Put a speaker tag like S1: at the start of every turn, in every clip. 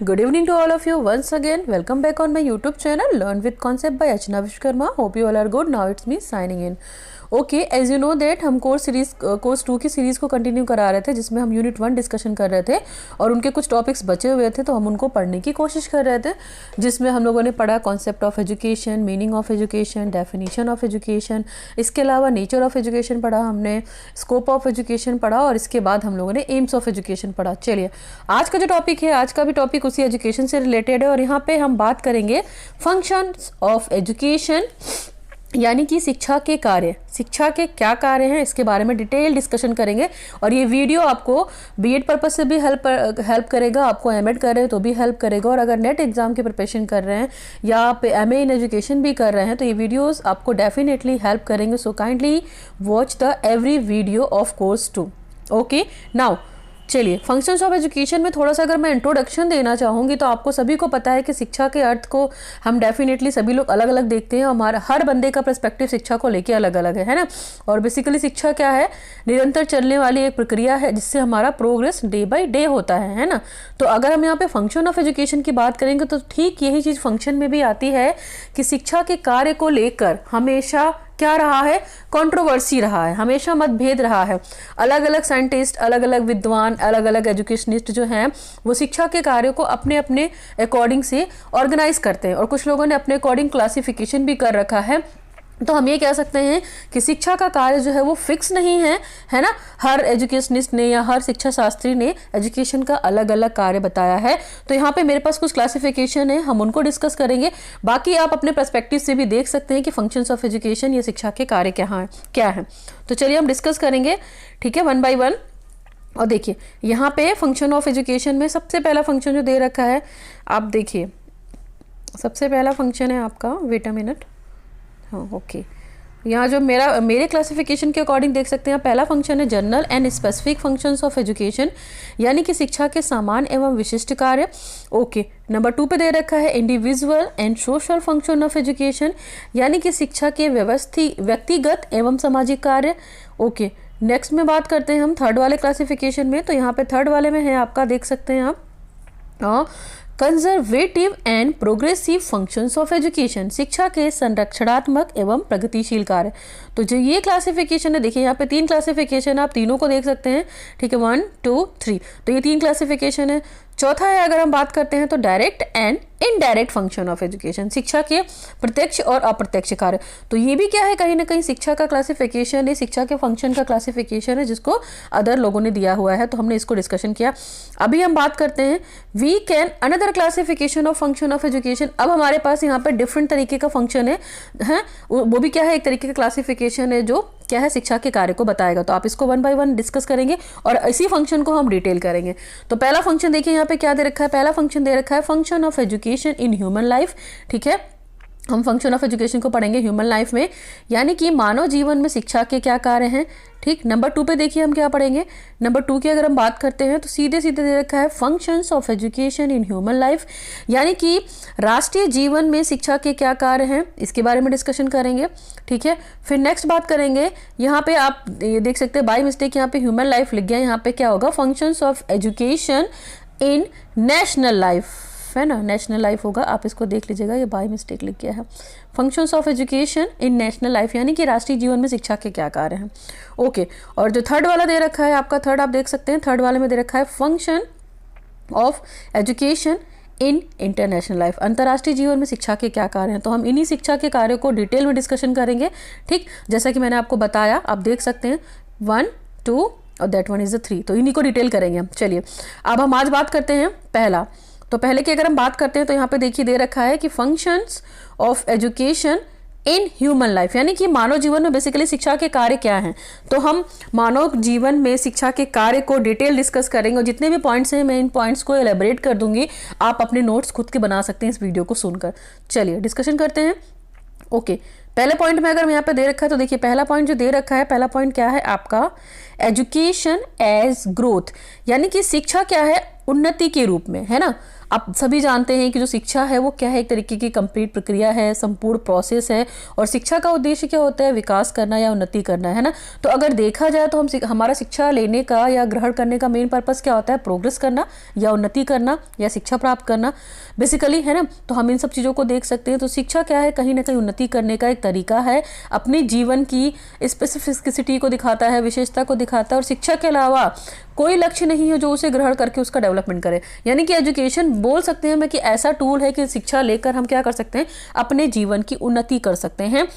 S1: Good evening to all of you once again. Welcome back on my YouTube channel Learn with Concept by Archana Vishwakarma. Hope you all are good. Now it's me signing in. Okay, as you know that हम course 2 की series को continue करा रहे थे, जिसमें हम unit 1 discussion कर रहे थे और उनके कुछ टॉपिक्स बचे हुए थे, तो हम उनको पढ़ने की कोशिश कर रहे थे, जिसमें हम लोगों ने पढ़ा concept of education, meaning of education, definition of education, इसके अलावा नेचर ऑफ एजुकेशन पढ़ा हमने, स्कोप ऑफ एजुकेशन पढ़ा और इसके बाद हम लोगों ने एम्स ऑफ एजुकेशन पढ़ा। चलिए, आज का जो टॉपिक है, आज का भी टॉपिक उसी एजुकेशन से रिलेटेड है और यहाँ पे हम बात करेंगे फंक्शंस ऑफ एजुकेशन, यानी कि शिक्षा के कार्य, शिक्षा के क्या कार्य हैं इसके बारे में डिटेल डिस्कशन करेंगे। और ये वीडियो आपको बीएड पर्पज से भी हेल्प करेगा, आपको एमएड कर रहे हैं तो भी हेल्प करेगा, और अगर नेट एग्जाम की प्रिपरेशन कर रहे हैं या आप एमए इन एजुकेशन भी कर रहे हैं तो ये वीडियोस आपको डेफिनेटली हेल्प करेंगे। So kindly watch the every video of course 2। Okay, now चलिए, फंक्शंस ऑफ एजुकेशन में थोड़ा सा अगर मैं इंट्रोडक्शन देना चाहूँगी तो आपको सभी को पता है कि शिक्षा के अर्थ को हम डेफिनेटली सभी लोग अलग अलग देखते हैं। हमारा हर बंदे का पर्सपेक्टिव शिक्षा को लेके अलग अलग है ना। और बेसिकली शिक्षा क्या है? निरंतर चलने वाली एक प्रक्रिया है जिससे हमारा प्रोग्रेस डे बाई डे होता है ना। तो अगर हम यहाँ पे फंक्शन ऑफ एजुकेशन की बात करेंगे तो ठीक यही चीज़ फंक्शन में भी आती है कि शिक्षा के कार्य को लेकर हमेशा क्या रहा है? कंट्रोवर्सी रहा है, हमेशा मतभेद रहा है। अलग अलग साइंटिस्ट, अलग अलग विद्वान, अलग अलग एजुकेशनिस्ट जो हैं वो शिक्षा के कार्य को अपने अपने अकॉर्डिंग से ऑर्गेनाइज करते हैं और कुछ लोगों ने अपने अकॉर्डिंग क्लासिफिकेशन भी कर रखा है। तो हम ये कह सकते हैं कि शिक्षा का कार्य जो है वो फिक्स नहीं है ना। हर एजुकेशनिस्ट ने या हर शिक्षा शास्त्री ने एजुकेशन का अलग अलग कार्य बताया है। तो यहाँ पे मेरे पास कुछ क्लासिफिकेशन है, हम उनको डिस्कस करेंगे। बाकी आप अपने पर्सपेक्टिव से भी देख सकते हैं कि फंक्शंस ऑफ एजुकेशन या शिक्षा के कार्य क्या है। तो चलिए हम डिस्कस करेंगे, ठीक है, 1 बाय 1। और देखिए यहाँ पे फंक्शन ऑफ एजुकेशन में सबसे पहला फंक्शन जो दे रखा है, आप देखिए सबसे पहला फंक्शन है आपका, वेट अ मिनट, हाँ ओके, यहाँ जो मेरे क्लासिफिकेशन के अकॉर्डिंग देख सकते हैं, पहला फंक्शन है general and specific functions of education, यानी कि शिक्षा के समान एवं विशिष्ट कार्य। ओके, नंबर 2 पे दे रखा है individual and social function of education, यानी कि शिक्षा के व्यक्तिगत एवं सामाजिक कार्य। ओके, नेक्स्ट में बात करते हैं हम थर्ड वाले क्लासिफिकेशन में। तो यहाँ पे थर्ड वाले में है आपका, देख सकते हैं आप, conservative and progressive functions of education, शिक्षा के संरक्षणात्मक एवं प्रगतिशील कार्य। तो जो ये क्लासिफिकेशन है, देखिए यहाँ पे 3 क्लासिफिकेशन, आप तीनों को देख सकते हैं, ठीक है, 1 2 3। तो ये 3 क्लासिफिकेशन है। चौथा है, अगर हम बात करते हैं तो direct and indirect function of education, शिक्षा के प्रत्यक्ष और अप्रत्यक्ष कार्य। तो ये भी क्या है, कहीं ना कहीं शिक्षा का क्लासिफिकेशन है, शिक्षा के फंक्शन का क्लासिफिकेशन है, जिसको अदर लोगों ने दिया हुआ है। तो हमने इसको डिस्कशन किया। अभी हम बात करते हैं we can another classification of function of education. अब हमारे पास यहाँ पे डिफरेंट तरीके का फंक्शन है, वो भी क्या है, एक तरीके का क्लासिफिकेशन है जो क्या है, शिक्षा के कार्य को बताएगा। तो आप इसको 1 बाय 1 डिस्कस करेंगे और इसी फंक्शन को हम डिटेल करेंगे। तो पहला फंक्शन देखिए यहाँ पे क्या दे रखा है, पहला फंक्शन दे रखा है function of education in human life. ठीक है, हम फंक्शन ऑफ एजुकेशन को पढ़ेंगे ह्यूमन लाइफ में, यानी कि मानव जीवन में शिक्षा के क्या कार्य हैं। ठीक, नंबर 2 पे देखिए हम क्या पढ़ेंगे। नंबर 2 की अगर हम बात करते हैं तो सीधे सीधे दे रखा है functions of education in human life, यानी कि राष्ट्रीय जीवन में शिक्षा के क्या कार्य हैं, इसके बारे में डिस्कशन करेंगे। ठीक है, फिर नेक्स्ट बात करेंगे, यहाँ पे आप ये देख सकते हैं बाय मिस्टेक यहाँ पे ह्यूमन लाइफ लिख गया, यहाँ पे क्या होगा, functions of education in national life, है ना, नेशनल लाइफ होगा, आप इसको देख लीजिएगा, ये बाय मिस्टेक लिख गया है। Functions of education in national life, यानी कि राष्ट्रीय जीवन में शिक्षा के क्या कार्य हैं। ओके, और जो थर्ड वाला दे रखा है आपका, थर्ड आप देख सकते हैं, थर्ड वाले में दे रखा है function of education in international life, अंतर्राष्ट्रीय जीवन में शिक्षा के क्या कार्य हैं। तो हम इन्हीं शिक्षा के कार्यों को डिटेल में डिस्कशन करेंगे। ठीक, जैसा कि मैंने आपको बताया, आप देख सकते हैं 1 2 और दैट वन इज द 3, तो इन्हीं को डिटेल करेंगे हम। चलिए, अब हम आज बात करते हैं पहला। तो पहले की अगर हम बात करते हैं तो यहाँ पे देखिए दे रखा है कि functions of education in human life, यानी कि मानव जीवन में बेसिकली शिक्षा के कार्य क्या हैं। तो हम मानव जीवन में शिक्षा के कार्य को डिटेल डिस्कस करेंगे और जितने भी पॉइंट्स हैं मैं इन पॉइंट्स को एलेबरेट कर दूंगी, आप अपने नोट्स खुद के बना सकते हैं इस वीडियो को सुनकर। चलिए डिस्कशन करते हैं। ओके, पहले पॉइंट में अगर यहाँ पे दे रखा है तो देखिए पहला पॉइंट जो दे रखा है, पहला पॉइंट क्या है आपका, एजुकेशन एज ग्रोथ, यानी कि शिक्षा क्या है, उन्नति के रूप में, है ना। आप सभी जानते हैं कि जो शिक्षा है वो क्या है, एक तरीके की कंप्लीट प्रक्रिया है, संपूर्ण प्रोसेस है। और शिक्षा का उद्देश्य क्या होता है, विकास करना या उन्नति करना, है ना। तो अगर देखा जाए तो हमारा शिक्षा लेने का या ग्रहण करने का मेन पर्पस क्या होता है, प्रोग्रेस करना या उन्नति करना या शिक्षा प्राप्त करना बेसिकली, है ना। तो हम इन सब चीज़ों को देख सकते हैं। तो शिक्षा क्या है, कहीं ना कहीं उन्नति करने का एक तरीका है, अपने जीवन की स्पेसिफिसिटी को दिखाता है, विशेषता को दिखाता है। और शिक्षा के अलावा कोई लक्ष्य नहीं है जो उसे ग्रहण करके उसका डेवलपमेंट करे। यानी कि एजुकेशन बोल सकते हैं मैं कि ऐसा टूल है कि शिक्षा लेकर हम क्या कर सकते हैं, अपने जीवन की उन्नति कर सकते हैं।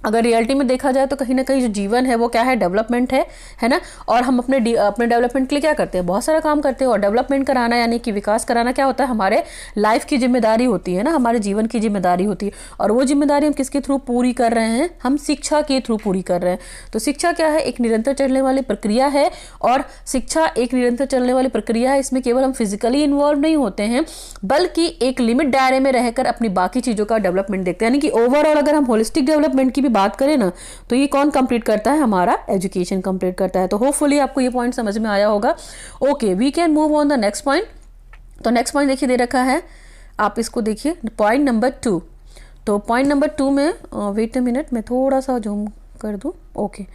S1: अगर रियलिटी में देखा जाए तो कहीं ना कहीं जो जीवन है वो क्या है, डेवलपमेंट है ना। और हम अपने डेवलपमेंट के लिए क्या करते हैं, बहुत सारा काम करते हैं। और डेवलपमेंट कराना यानी कि विकास कराना क्या होता है, हमारे लाइफ की जिम्मेदारी होती है ना, हमारे जीवन की जिम्मेदारी होती है। और वो जिम्मेदारी हम किसके थ्रू पूरी कर रहे हैं, हम शिक्षा के थ्रू पूरी कर रहे हैं। तो शिक्षा क्या है, एक निरंतर चलने वाली प्रक्रिया है। और शिक्षा एक निरंतर चलने वाली प्रक्रिया है, इसमें केवल हम फिजिकली इन्वॉल्व नहीं होते हैं, बल्कि एक लिमिट दायरे में रहकर अपनी बाकी चीज़ों का डेवलपमेंट देखते हैं। यानी कि ओवरऑल अगर हम होलिस्टिक डेवलपमेंट की भी बात करें ना, तो ये कौन कंप्लीट करता है, हमारा एजुकेशन कंप्लीट करता है। तो होपफुली आपको ये पॉइंट समझ में आया होगा। Okay, we can move on the next point. तो नेक्स्ट पॉइंट देखिए दे रखा है, आप इसको देखिए, पॉइंट नंबर 2। तो पॉइंट नंबर 2 में वेट अ मिनट, मैं थोड़ा सा जूम कर दूं। ओके,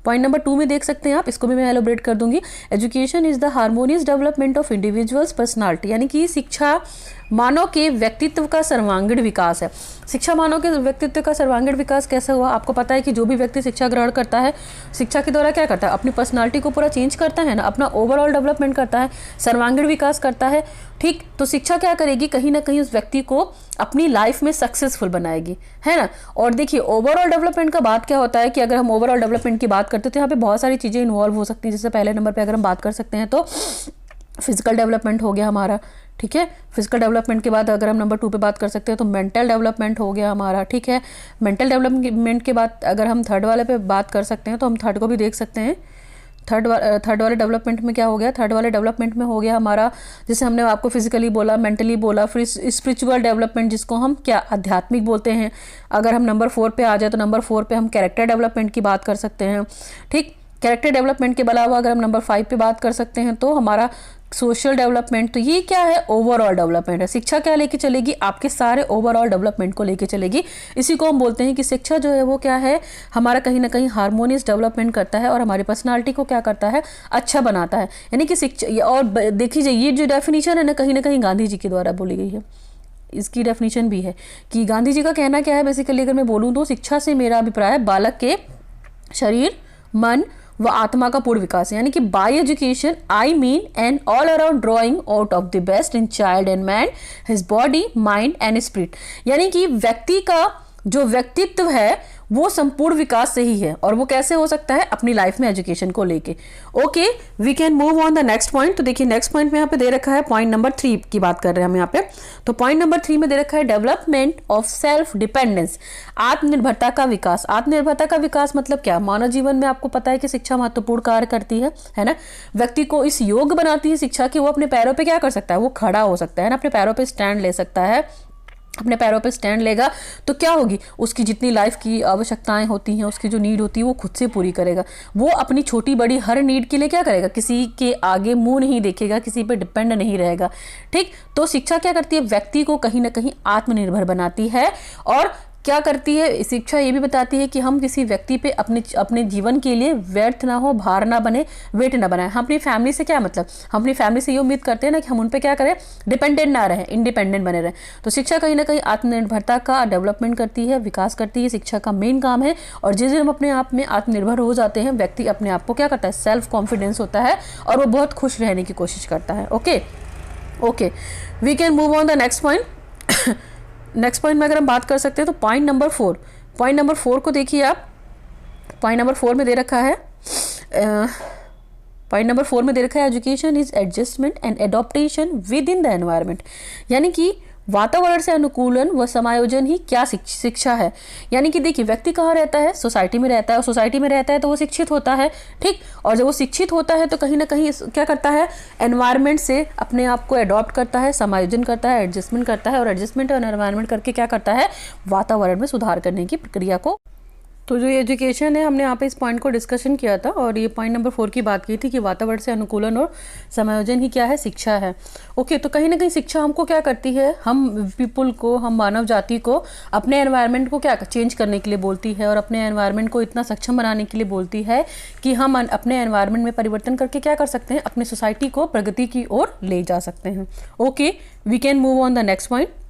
S1: पॉइंट नंबर 2 में देख सकते हैं आप, इसको भी मैं एलोब्रेट कर दूंगी। Education is the harmonious development of individuals personality. यानी कि शिक्षा मानव के व्यक्तित्व का सर्वांगीण विकास है। शिक्षा मानव के व्यक्तित्व का सर्वांगीण विकास कैसे हुआ, आपको पता है कि जो भी व्यक्ति शिक्षा ग्रहण करता है, शिक्षा के द्वारा क्या करता है, अपनी पर्सनालिटी को पूरा चेंज करता है ना, अपना ओवरऑल डेवलपमेंट करता है, सर्वांगीण विकास करता है। ठीक, तो शिक्षा क्या करेगी, कहीं ना कहीं उस व्यक्ति को अपनी लाइफ में सक्सेसफुल बनाएगी, है ना। और देखिए ओवरऑल डेवलपमेंट का बात क्या होता है कि अगर हम ओवरऑल डेवलपमेंट की बात करते हैं तो यहाँ पे बहुत सारी चीज़ें इन्वॉल्व हो सकती हैं। जैसे पहले नंबर पे अगर हम बात कर सकते हैं तो फिजिकल डेवलपमेंट हो गया हमारा, ठीक है। फिजिकल डेवलपमेंट के बाद अगर हम नंबर 2 पे बात कर सकते हैं तो मेंटल डेवलपमेंट हो गया हमारा, ठीक है। मेंटल डेवलपमेंट के बाद अगर हम थर्ड वाले पे बात कर सकते हैं तो हम थर्ड को भी देख सकते हैं। थर्ड वाले डेवलपमेंट में क्या हो गया, थर्ड वाले डेवलपमेंट में हो गया हमारा, जैसे हमने आपको फिजिकली बोला, मेंटली बोला, फिर स्पिरिचुअल डेवलपमेंट जिसको हम क्या आध्यात्मिक बोलते हैं। अगर हम नंबर 4 पे आ जाए तो नंबर 4 पे हम कैरेक्टर डेवलपमेंट की बात कर सकते हैं, ठीक। कैरेक्टर डेवलपमेंट के अलावा अगर हम नंबर 5 पे बात कर सकते हैं तो हमारा सोशल डेवलपमेंट। तो ये क्या है, ओवरऑल डेवलपमेंट है। शिक्षा क्या लेके चलेगी, आपके सारे ओवरऑल डेवलपमेंट को लेके चलेगी। इसी को हम बोलते हैं कि शिक्षा जो है वो क्या है, हमारा कहीं ना कहीं हार्मोनियस डेवलपमेंट करता है और हमारी पर्सनालिटी को क्या करता है, अच्छा बनाता है। यानी कि शिक्षा, और देखिए ये जो डेफिनेशन है ना कहीं गांधी जी के द्वारा बोली गई है। इसकी डेफिनेशन भी है कि गांधी जी का कहना क्या है, बेसिकली अगर मैं बोलूँ तो शिक्षा से मेरा अभिप्राय बालक के शरीर, मन व आत्मा का पूर्ण विकास है। यानी कि by education I mean an all around drawing out of the best in child and man, his body, mind and spirit. यानी कि व्यक्ति का जो व्यक्तित्व है वो संपूर्ण विकास से ही है। और वो कैसे हो सकता है, अपनी लाइफ में एजुकेशन को लेके। Okay, we can move on the next point. तो देखिए नेक्स्ट पॉइंट में यहाँ पे दे रखा है, पॉइंट नंबर 3 की बात कर रहे हैं हम यहाँ पे। तो पॉइंट नंबर 3 में दे रखा है डेवलपमेंट ऑफ सेल्फ डिपेंडेंस, आत्मनिर्भरता का विकास। आत्मनिर्भरता का विकास मतलब क्या, मानव जीवन में आपको पता है कि शिक्षा महत्वपूर्ण कार्य करती है ना। व्यक्ति को इस योग्य बनाती है शिक्षा कि वो अपने पैरों पे क्या कर सकता है, वो खड़ा हो सकता है ना, अपने पैरों पे स्टैंड ले सकता है। अपने पैरों पे स्टैंड लेगा तो क्या होगी, उसकी जितनी लाइफ की आवश्यकताएं होती हैं, उसकी जो नीड होती है वो खुद से पूरी करेगा। वो अपनी छोटी बड़ी हर नीड के लिए क्या करेगा, किसी के आगे मुंह नहीं देखेगा, किसी पे डिपेंड नहीं रहेगा, ठीक। तो शिक्षा क्या करती है, व्यक्ति को कहीं ना कहीं आत्मनिर्भर बनाती है। और क्या करती है शिक्षा, ये भी बताती है कि हम किसी व्यक्ति पे अपने जीवन के लिए व्यर्थ ना हो, भार ना बने, वेट ना बनाए। हम अपनी फैमिली से क्या मतलब, हम अपनी फैमिली से ये उम्मीद करते हैं ना कि हम उन पे क्या करें, डिपेंडेंट ना रहें, इंडिपेंडेंट बने रहें। तो शिक्षा कहीं ना कहीं आत्मनिर्भरता का डेवलपमेंट करती है, विकास करती है, शिक्षा का मेन काम है। और जिस दिन हम अपने आप में आत्मनिर्भर हो जाते हैं, व्यक्ति अपने आप को क्या करता है, सेल्फ कॉन्फिडेंस होता है और वो बहुत खुश रहने की कोशिश करता है। Okay, we can move on the next point. Next point में अगर हम बात कर सकते हैं तो पॉइंट नंबर 4, पॉइंट नंबर 4 को देखिए आप। पॉइंट नंबर 4 में दे रखा है, पॉइंट नंबर 4 में दे रखा है education is adjustment and adaptation with in the environment. यानी कि वातावरण से अनुकूलन व समायोजन ही क्या शिक्षा है। यानी कि देखिए व्यक्ति कहाँ रहता है, सोसाइटी में रहता है, और सोसाइटी में रहता है तो वो शिक्षित होता है, ठीक। और जब वो शिक्षित होता है तो कहीं ना कहीं क्या करता है, एनवायरनमेंट से अपने आप को अडॉप्ट करता है, समायोजन करता है, एडजस्टमेंट करता है। और एडजस्टमेंट और एनवायरनमेंट करके क्या करता है, वातावरण में सुधार करने की प्रक्रिया को। तो जो ये एजुकेशन है, हमने यहाँ पे इस पॉइंट को डिस्कशन किया था और ये पॉइंट नंबर 4 की बात की थी कि वातावरण से अनुकूलन और समायोजन ही क्या है, शिक्षा है। ओके, तो कहीं ना कहीं शिक्षा हमको क्या करती है, हम पीपल को, हम मानव जाति को अपने एनवायरनमेंट को क्या चेंज करने के लिए बोलती है और अपने एनवायरनमेंट को इतना सक्षम बनाने के लिए बोलती है कि हम अपने एनवायरनमेंट में परिवर्तन करके क्या कर सकते हैं, अपनी सोसाइटी को प्रगति की ओर ले जा सकते हैं। Okay, we can move on the next point.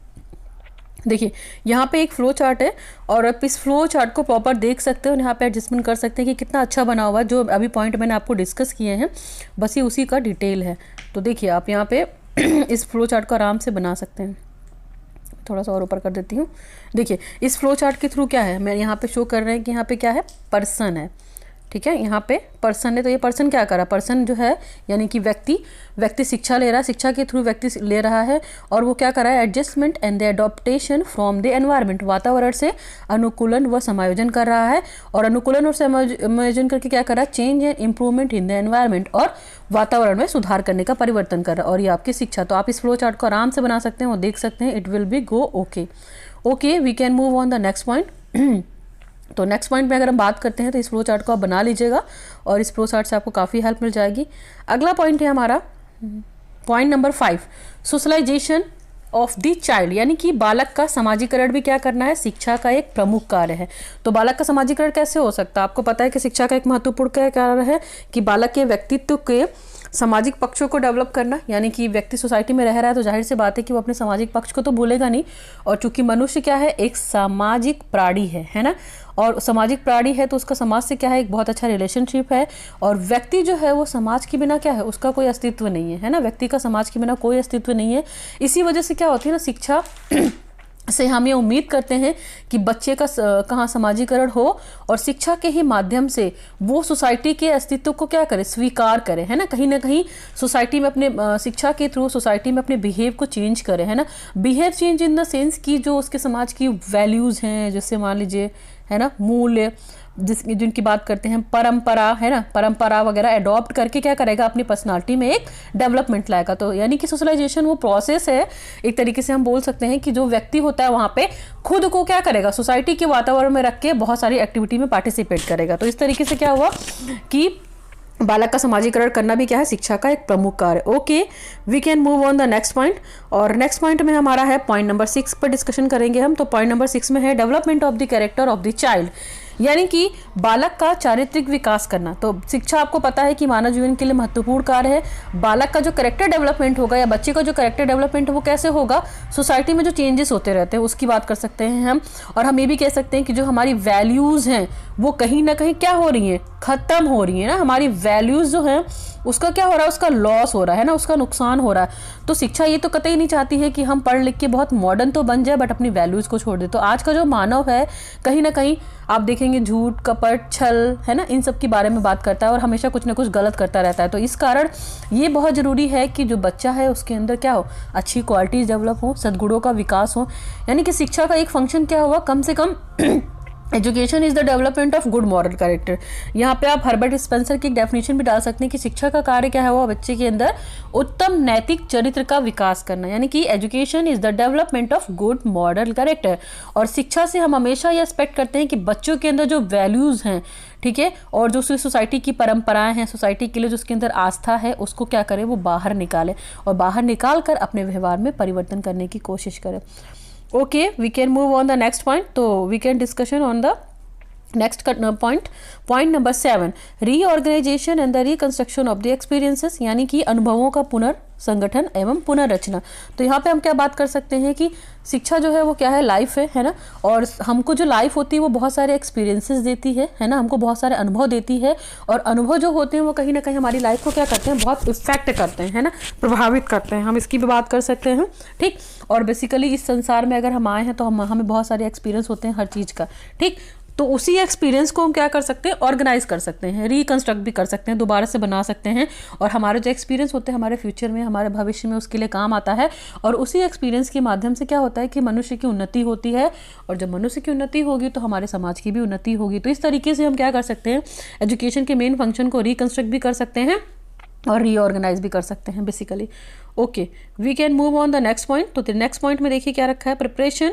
S1: देखिए यहाँ पे एक फ्लो चार्ट है और आप इस फ्लो चार्ट को प्रॉपर देख सकते हो और यहाँ पे एडजस्टमेंट कर सकते हैं कि कितना अच्छा बना हुआ है। जो अभी पॉइंट मैंने आपको डिस्कस किए हैं बस ये उसी का डिटेल है। तो देखिए आप यहाँ पे इस फ्लो चार्ट को आराम से बना सकते हैं। थोड़ा सा और ऊपर कर देती हूँ। देखिए इस फ्लो चार्ट के थ्रू क्या है, मैं यहाँ पे शो कर रहे हैं कि यहाँ पे क्या है, पर्सन है। ठीक है, यहाँ पे पर्सन है, तो ये पर्सन क्या कर रहा है, पर्सन जो है यानी कि व्यक्ति शिक्षा ले रहा है, शिक्षा के थ्रू व्यक्ति ले रहा है और वो क्या कर रहा है, adjustment and the adaptation from the environment, वातावरण से अनुकूलन व समायोजन कर रहा है। और अनुकूलन और समायोजन करके क्या कर रहा है, change and improvement in the environment, और वातावरण में सुधार करने का परिवर्तन कर रहा है। और ये आपकी शिक्षा, तो आप इस फ्लो चार्ट को आराम से बना सकते हैं और देख सकते हैं, it will be go okay. Okay, we can move on the next point. तो नेक्स्ट पॉइंट में अगर हम बात करते हैं तो इस फ्लो चार्ट को आप बना लीजिएगा और इस फ्लो चार्ट से आपको काफ़ी हेल्प मिल जाएगी। अगला पॉइंट है हमारा point number 5, socialisation of the child, यानी कि बालक का समाजीकरण भी क्या करना है, शिक्षा का एक प्रमुख कार्य है। तो बालक का समाजीकरण कैसे हो सकता है, आपको पता है कि शिक्षा का एक महत्वपूर्ण कार्य है कि बालक के व्यक्तित्व के सामाजिक पक्षों को डेवलप करना, यानी कि व्यक्ति सोसाइटी में रह रहा है तो जाहिर सी बात है कि वो अपने सामाजिक पक्ष को तो भूलेगा नहीं। और चूंकि मनुष्य क्या है, एक सामाजिक प्राणी है ना, और सामाजिक प्राणी है तो उसका समाज से क्या है, एक बहुत अच्छा रिलेशनशिप है। और व्यक्ति जो है वो समाज के बिना क्या है, उसका कोई अस्तित्व नहीं है ना, व्यक्ति का समाज के बिना कोई अस्तित्व नहीं है। इसी वजह से क्या होती है ना, शिक्षा से हम ये उम्मीद करते हैं कि बच्चे का कहाँ समाजीकरण हो और शिक्षा के ही माध्यम से वो सोसाइटी के अस्तित्व को क्या करे, स्वीकार करे, है ना कहीं सोसाइटी में अपने शिक्षा के थ्रू सोसाइटी में अपने बिहेव को चेंज करे, है ना। Behave change in the sense कि जो उसके समाज की वैल्यूज़ हैं, जैसे मान लीजिए है ना मूल्य, जिनकी बात करते हैं, परंपरा है ना, परंपरा वगैरह अडॉप्ट करके क्या करेगा, अपनी पर्सनालिटी में एक डेवलपमेंट लाएगा। तो यानी कि सोशलाइजेशन वो प्रोसेस है, एक तरीके से हम बोल सकते हैं कि जो व्यक्ति होता है वहाँ पे खुद को क्या करेगा, सोसाइटी के वातावरण में रख के बहुत सारी एक्टिविटी में पार्टिसिपेट करेगा। तो इस तरीके से क्या हुआ कि बालक का समाजीकरण करना भी क्या है, शिक्षा का एक प्रमुख कार्य। Okay, we can move on the next point. और नेक्स्ट पॉइंट में हमारा है पॉइंट नंबर 6 पर डिस्कशन करेंगे हम। तो पॉइंट नंबर 6 में है development of the character of the child, यानी कि बालक का चारित्रिक विकास करना। तो शिक्षा आपको पता है कि मानव जीवन के लिए महत्वपूर्ण कार्य है। बालक का जो कैरेक्टर डेवलपमेंट होगा या बच्चे का जो कैरेक्टर डेवलपमेंट है वो कैसे होगा, सोसाइटी में जो चेंजेस होते रहते हैं उसकी बात कर सकते हैं हम। और हम ये भी कह सकते हैं कि जो हमारी वैल्यूज़ हैं वो कहीं ना कहीं क्या हो रही हैं, ख़त्म हो रही है ना। हमारी वैल्यूज़ जो हैं उसका क्या हो रहा है, उसका लॉस हो रहा है ना, उसका नुकसान हो रहा है। तो शिक्षा ये तो कतई नहीं चाहती है कि हम पढ़ लिख के बहुत मॉडर्न तो बन जाए बट अपनी वैल्यूज़ को छोड़ दे। तो आज का जो मानव है कहीं ना कहीं आप देखेंगे झूठ, कपट, छल, है ना, इन सब के बारे में बात करता है और हमेशा कुछ ना कुछ गलत करता रहता है। तो इस कारण ये बहुत ज़रूरी है कि जो बच्चा है उसके अंदर क्या हो, अच्छी क्वालिटीज़ डेवलप हो, सद्गुणों का विकास हो। यानी कि शिक्षा का एक फंक्शन क्या हुआ, कम से कम education is the development of good moral character. यहाँ पे आप हर्बर्ट स्पेंसर की एक डेफिनेशन भी डाल सकते हैं कि शिक्षा का कार्य क्या है, वो बच्चे के अंदर उत्तम नैतिक चरित्र का विकास करना, यानी कि education is the development of good moral character. और शिक्षा से हम हमेशा ये एक्सपेक्ट करते हैं कि बच्चों के अंदर जो वैल्यूज़ हैं, ठीक है, और जो सोसाइटी की परंपराएं हैं, सोसाइटी के लिए जो उसके अंदर आस्था है, उसको क्या करें, वो बाहर निकाले और बाहर निकाल कर अपने व्यवहार में परिवर्तन करने की कोशिश करें। Okay, we can move on the next point. So we can discussion on the next point number 7, reorganization and the reconstruction of the experiences, यानी कि अनुभवों का पुनर्संगठन एवं पुनर्रचना। तो यहाँ पे हम क्या बात कर सकते हैं कि शिक्षा जो है वो क्या है, लाइफ है ना, और हमको जो लाइफ होती है वो बहुत सारे एक्सपीरियंसेस देती है ना, हमको बहुत सारे अनुभव देती है। और अनुभव जो होते हैं वो कहीं ना कहीं हमारी लाइफ को क्या करते हैं, बहुत इफेक्ट करते हैं, है ना, प्रभावित करते हैं। हम इसकी भी बात कर सकते हैं, ठीक। और बेसिकली इस संसार में अगर हम आए हैं तो हमें बहुत सारे एक्सपीरियंस होते हैं हर चीज़ का, ठीक। तो उसी एक्सपीरियंस को हम क्या कर सकते हैं, ऑर्गेनाइज कर सकते हैं, रिकंस्ट्रक्ट भी कर सकते हैं, दोबारा से बना सकते हैं। और हमारे जो एक्सपीरियंस होते हैं हमारे फ्यूचर में, हमारे भविष्य में उसके लिए काम आता है। और उसी एक्सपीरियंस के माध्यम से क्या होता है कि मनुष्य की उन्नति होती है, और जब मनुष्य की उन्नति होगी तो हमारे समाज की भी उन्नति होगी। तो इस तरीके से हम क्या कर सकते हैं, एजुकेशन के मेन फंक्शन को रिकंस्ट्रक्ट भी कर सकते हैं और रीऑर्गेनाइज भी कर सकते हैं basically. Okay, we can move on the next point. तो नेक्स्ट पॉइंट में देखिए क्या रखा है, प्रिपरेशन।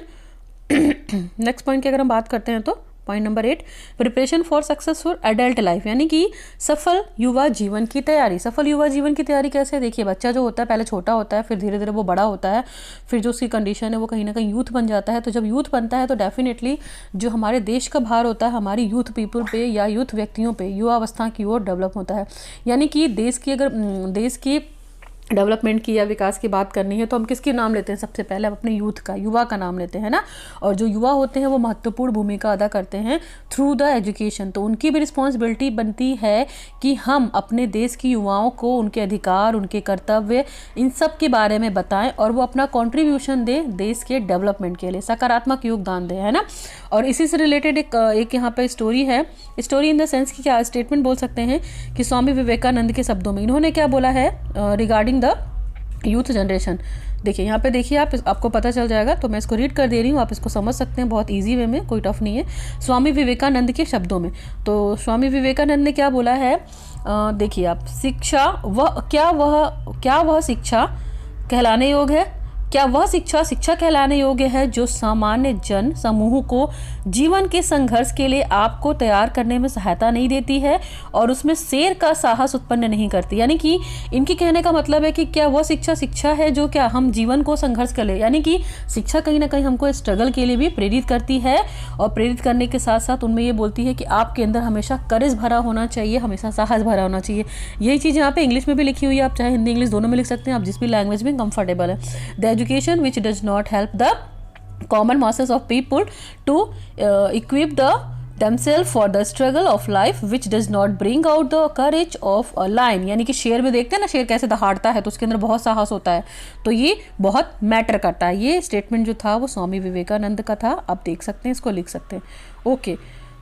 S1: नेक्स्ट पॉइंट की अगर हम बात करते हैं तो point number 8, preparation for successful adult life, यानी कि सफल युवा जीवन की तैयारी। सफल युवा जीवन की तैयारी कैसे? देखिए, बच्चा जो होता है पहले छोटा होता है, फिर धीरे धीरे वो बड़ा होता है, फिर जो उसकी कंडीशन है वो कहीं ना कहीं यूथ बन जाता है। तो जब यूथ बनता है तो डेफिनेटली जो हमारे देश का भार होता है हमारी यूथ पीपल पे या यूथ व्यक्तियों पे, युवा अवस्था की ओर डेवलप होता है। यानी कि देश की डेवलपमेंट की या विकास की बात करनी है तो हम किसके नाम लेते हैं? सबसे पहले हम अपने यूथ का, युवा का नाम लेते हैं ना। और जो युवा होते हैं वो महत्वपूर्ण भूमिका अदा करते हैं थ्रू द एजुकेशन। तो उनकी भी रिस्पॉन्सिबिलिटी बनती है कि हम अपने देश की युवाओं को उनके अधिकार, उनके कर्तव्य, इन सब के बारे में बताएं और वो अपना कॉन्ट्रीब्यूशन दें देश के डेवलपमेंट के लिए, सकारात्मक योगदान दें, है ना। और इसी से रिलेटेड एक यहाँ पे स्टोरी है। स्टोरी इन द सेंस कि क्या स्टेटमेंट बोल सकते हैं कि स्वामी विवेकानंद के शब्दों में इन्होंने क्या बोला है रिगार्डिंग द यूथ जनरेशन। देखिए यहाँ पे देखिए, आपको पता चल जाएगा, तो मैं इसको रीड कर दे रही हूँ, आप इसको समझ सकते हैं बहुत इजी वे में, कोई टफ नहीं है। स्वामी विवेकानंद के शब्दों में, तो स्वामी विवेकानंद ने क्या बोला है, देखिए आप, शिक्षा क्या वह शिक्षा कहलाने योग्य है? क्या वह शिक्षा कहलाने योग्य है जो सामान्य जन समूह को जीवन के संघर्ष के लिए आपको तैयार करने में सहायता नहीं देती है और उसमें शेर का साहस उत्पन्न नहीं करती? यानी कि इनकी कहने का मतलब है कि क्या वह शिक्षा है जो क्या हम जीवन को संघर्ष कर ले, यानी कि शिक्षा कहीं ना कहीं हमको स्ट्रगल के लिए भी प्रेरित करती है, और प्रेरित करने के साथ साथ उनमें ये बोलती है कि आपके अंदर हमेशा करेज भरा होना चाहिए, हमेशा साहस भरा होना चाहिए। यही चीज़ यहाँ पे इंग्लिश में भी लिखी हुई है, आप चाहे हिंदी इंग्लिश दोनों में लिख सकते हैं, आप जिस भी लैंग्वेज में कंफर्टेबल है। Education which does not help the common masses of people to equip themselves for the struggle of life, which does not bring out the courage of a lion। यानी कि शेर में देखते हैं ना, शेर कैसे दहाड़ता है तो उसके अंदर बहुत साहस होता है, तो ये बहुत मैटर करता है। ये स्टेटमेंट जो था वो स्वामी विवेकानंद का था, आप देख सकते हैं, इसको लिख सकते हैं। ओके,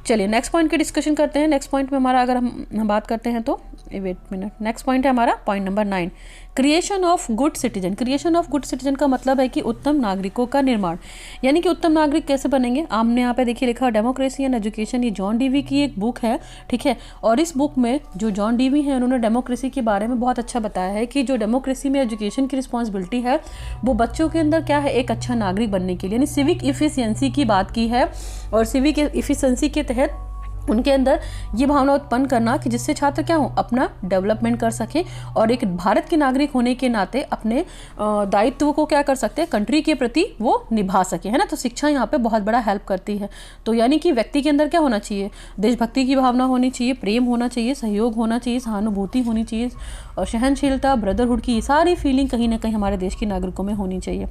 S1: चलिए नेक्स्ट पॉइंट की डिस्कशन करते हैं। नेक्स्ट पॉइंट में हमारा अगर हम बात करते हैं तो वेट मिनट, नेक्स्ट पॉइंट है हमारा point number 9, creation of good citizen. Creation of good citizen का मतलब है कि उत्तम नागरिकों का निर्माण, यानी कि उत्तम नागरिक कैसे बनेंगे। हमने यहाँ पे देखिए लिखा डेमोक्रेसी एंड एजुकेशन, ये जॉन डीवी की एक बुक है, ठीक है। और इस बुक में जो जॉन डीवी है उन्होंने डेमोक्रेसी के बारे में बहुत अच्छा बताया है कि जो डेमोक्रेसी में एजुकेशन की रिस्पॉन्सिबिलिटी है वो बच्चों के अंदर क्या है, एक अच्छा नागरिक बनने के लिए, यानी सिविक इफिशियंसी की बात की है। और सिविक इफिशियंसी के तहत उनके अंदर ये भावना उत्पन्न करना कि जिससे छात्र क्या हो, अपना डेवलपमेंट कर सके और एक भारत के नागरिक होने के नाते अपने दायित्व को क्या कर सकते हैं, कंट्री के प्रति वो निभा सके, है ना। तो शिक्षा यहाँ पे बहुत बड़ा हेल्प करती है। तो यानी कि व्यक्ति के अंदर क्या होना चाहिए, देशभक्ति की भावना होनी चाहिए, प्रेम होना चाहिए, सहयोग होना चाहिए, सहानुभूति होनी चाहिए, और सहनशीलता, ब्रदरहुड की सारी फीलिंग कहीं ना कहीं हमारे देश के नागरिकों में होनी चाहिए।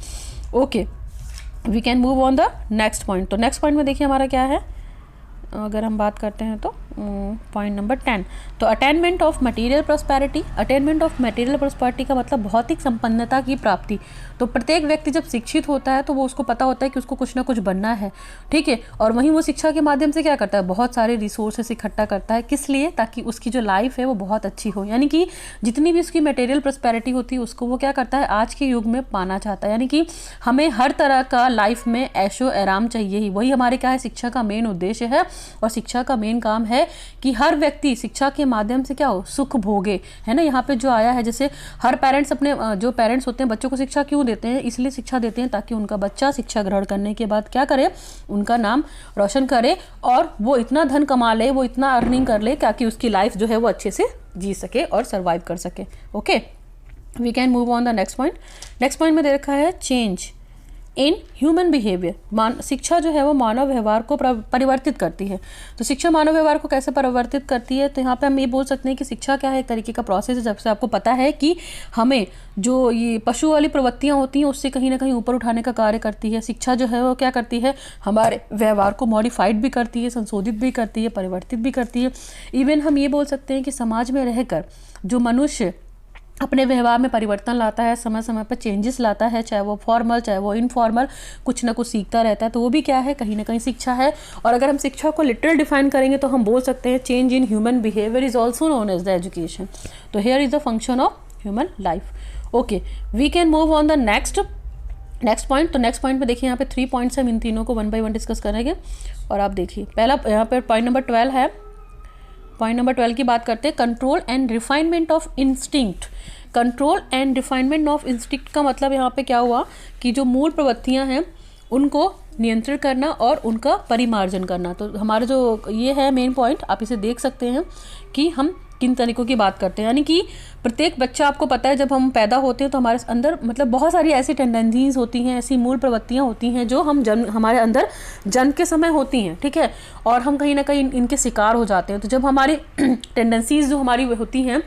S1: Okay, we can move on the next point. तो नेक्स्ट पॉइंट में देखिए हमारा क्या है, अगर हम बात करते हैं तो पॉइंट नंबर 10, तो attainment of material prosperity. Attainment of material prosperity का मतलब भौतिक संपन्नता की प्राप्ति। तो प्रत्येक व्यक्ति जब शिक्षित होता है तो वो उसको पता होता है कि उसको कुछ ना कुछ बनना है, ठीक है। और वहीं वो शिक्षा के माध्यम से क्या करता है, बहुत सारे रिसोर्सेस इकट्ठा करता है, किस लिए, ताकि उसकी जो लाइफ है वो बहुत अच्छी हो। यानी कि जितनी भी उसकी मटेरियल प्रॉस्पेरिटी होती है उसको वो क्या करता है, आज के युग में पाना चाहता है। यानी कि हमें हर तरह का लाइफ में ऐशो आराम चाहिए ही, वही हमारे क्या है, शिक्षा का मेन उद्देश्य है। और शिक्षा का मेन काम है कि हर व्यक्ति शिक्षा के माध्यम से क्या हो, सुख भोगे, है ना। यहाँ पे जो आया है, जैसे हर पेरेंट्स अपने जो पेरेंट्स होते हैं बच्चों को शिक्षा क्यों देते हैं, इसलिए शिक्षा देते हैं ताकि उनका बच्चा शिक्षा ग्रहण करने के बाद क्या करे, उनका नाम रोशन करे और वो इतना धन कमा ले, वो इतना अर्निंग कर ले ताकि उसकी लाइफ जो है वो अच्छे से जी सके और सर्वाइव कर सके। Okay, we can move on the next point. Next point में दे रखा है चेंज इन ह्यूमन बिहेवियर। शिक्षा जो है वो मानव व्यवहार को परिवर्तित करती है। तो शिक्षा मानव व्यवहार को कैसे परिवर्तित करती है, तो यहाँ पे हम ये बोल सकते हैं कि शिक्षा क्या है, एक तरीके का प्रोसेस है। जब से आपको पता है कि हमें जो ये पशु वाली प्रवृत्तियाँ होती हैं उससे कहीं ना कहीं ऊपर उठाने का कार्य करती है। शिक्षा जो है वो क्या करती है, हमारे व्यवहार को मॉडिफाइड भी करती है, संशोधित भी करती है, परिवर्तित भी करती है। इवन हम ये बोल सकते हैं कि समाज में रहकर जो मनुष्य अपने व्यवहार में परिवर्तन लाता है, समय समय पर चेंजेस लाता है, चाहे वो फॉर्मल चाहे वो इनफॉर्मल, कुछ ना कुछ सीखता रहता है, तो वो भी क्या है, कहीं ना कहीं शिक्षा है। और अगर हम शिक्षा को लिटरल डिफाइन करेंगे तो हम बोल सकते हैं change in human behaviour is also known as the education. तो here is the function of human life. Okay, we can move on the next point. तो नेक्स्ट पॉइंट में देखिए यहाँ पे 3 पॉइंट्स हम इन तीनों को 1 बाय 1 डिस्कस करेंगे। और आप देखिए पहला यहाँ पर पॉइंट नंबर 12 है। पॉइंट नंबर 12 की बात करते हैं, control and refinement of instinct. Control and refinement of instinct का मतलब यहाँ पे क्या हुआ कि जो मूल प्रवृत्तियाँ हैं उनको नियंत्रण करना और उनका परिमार्जन करना। तो हमारा जो ये है मेन पॉइंट, आप इसे देख सकते हैं कि हम किन तरीकों की बात करते हैं। यानी कि प्रत्येक बच्चा, आपको पता है जब हम पैदा होते हैं तो हमारे अंदर मतलब बहुत सारी ऐसी टेंडेंसीज होती हैं, ऐसी मूल प्रवृत्तियां होती हैं जो हम हमारे अंदर जन्म के समय होती हैं, ठीक है, और हम कहीं ना कहीं इनके शिकार हो जाते हैं। तो जब हमारी टेंडेंसीज जो हमारी होती हैं,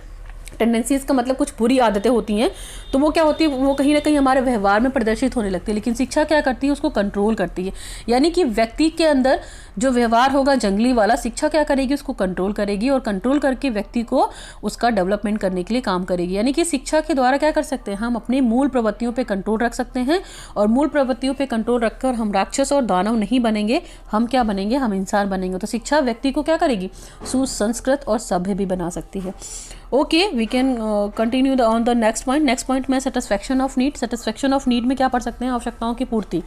S1: टेंडेंसीज का मतलब कुछ बुरी आदतें होती हैं, तो वो क्या होती है, वो कहीं ना कहीं हमारे व्यवहार में प्रदर्शित होने लगती है। लेकिन शिक्षा क्या करती है, उसको कंट्रोल करती है। यानी कि व्यक्ति के अंदर जो व्यवहार होगा जंगली वाला, शिक्षा क्या करेगी, उसको कंट्रोल करेगी और कंट्रोल करके व्यक्ति को उसका डेवलपमेंट करने के लिए काम करेगी। यानी कि शिक्षा के द्वारा क्या कर सकते हैं, हम अपनी मूल प्रवृत्तियों पे कंट्रोल रख सकते हैं, और मूल प्रवृत्तियों पे कंट्रोल रखकर हम राक्षस और दानव नहीं बनेंगे, हम क्या बनेंगे, हम इंसान बनेंगे। तो शिक्षा व्यक्ति को क्या करेगी, सुसंस्कृत और सभ्य भी बना सकती है। Okay, we can continue on the next point. Next point में satisfaction of need. Satisfaction of need में क्या पढ़ सकते हैं, आवश्यकताओं की पूर्ति।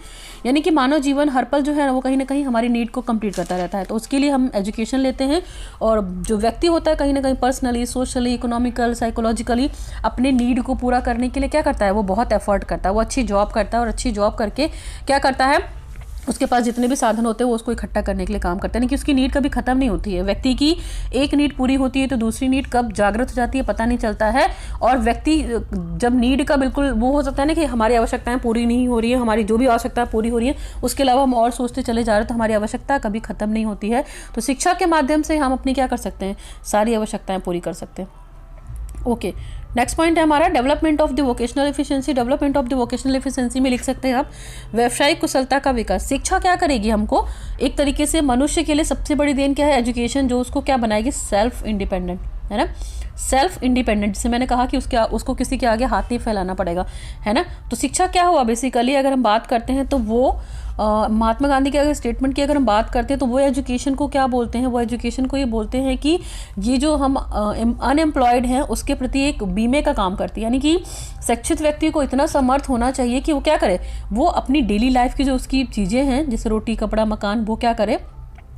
S1: यानी कि मानव जीवन हर पल जो है वो कहीं ना कहीं हमारी नीड को कंप्लीट करता रहता है। तो उसके लिए हम एजुकेशन लेते हैं, और जो व्यक्ति होता है कहीं ना कहीं पर्सनली, सोशली, इकोनॉमिकल, साइकोलॉजिकली अपने नीड को पूरा करने के लिए क्या करता है, वो बहुत एफर्ट करता है, वो अच्छी जॉब करता है, और अच्छी जॉब करके क्या करता है, उसके पास जितने भी साधन होते हैं वो उसको इकट्ठा करने के लिए काम करते हैं। कि उसकी नीड कभी खत्म नहीं होती है। व्यक्ति की एक नीड पूरी होती है तो दूसरी नीड कब जागृत हो जाती है पता नहीं चलता है। और व्यक्ति जब नीड का बिल्कुल वो हो सकता है ना कि हमारी आवश्यकताएं पूरी नहीं हो रही है, हमारी जो भी आवश्यकता पूरी हो रही है उसके अलावा हम और सोचते चले जा रहे हैं, तो हमारी आवश्यकता कभी खत्म नहीं होती है। तो शिक्षा के माध्यम से हम अपनी क्या कर सकते हैं, सारी आवश्यकताएं पूरी कर सकते हैं। ओके, नेक्स्ट पॉइंट है हमारा development of the vocational efficiency. Development of the vocational efficiency में लिख सकते हैं आप व्यवसायिक कुशलता का विकास। शिक्षा क्या करेगी हमको, एक तरीके से मनुष्य के लिए सबसे बड़ी देन क्या है, एजुकेशन, जो उसको क्या बनाएगी, सेल्फ इंडिपेंडेंट, है ना, सेल्फ इंडिपेंडेंट, जिसे मैंने कहा कि उसको किसी के आगे हाथ नहीं फैलाना पड़ेगा, है ना। तो शिक्षा क्या हुआ बेसिकली, अगर हम बात करते हैं तो वो महात्मा गांधी के अगर स्टेटमेंट की अगर हम बात करते हैं तो वो एजुकेशन को क्या बोलते हैं, वो एजुकेशन को ये बोलते हैं कि ये जो हम अनएम्प्लॉयड हैं उसके प्रति एक बीमे का काम करती है। यानी कि शिक्षित व्यक्ति को इतना समर्थ होना चाहिए कि वो क्या करे, वो अपनी डेली लाइफ की जो उसकी चीज़ें हैं जैसे रोटी, कपड़ा, मकान, वो क्या करे,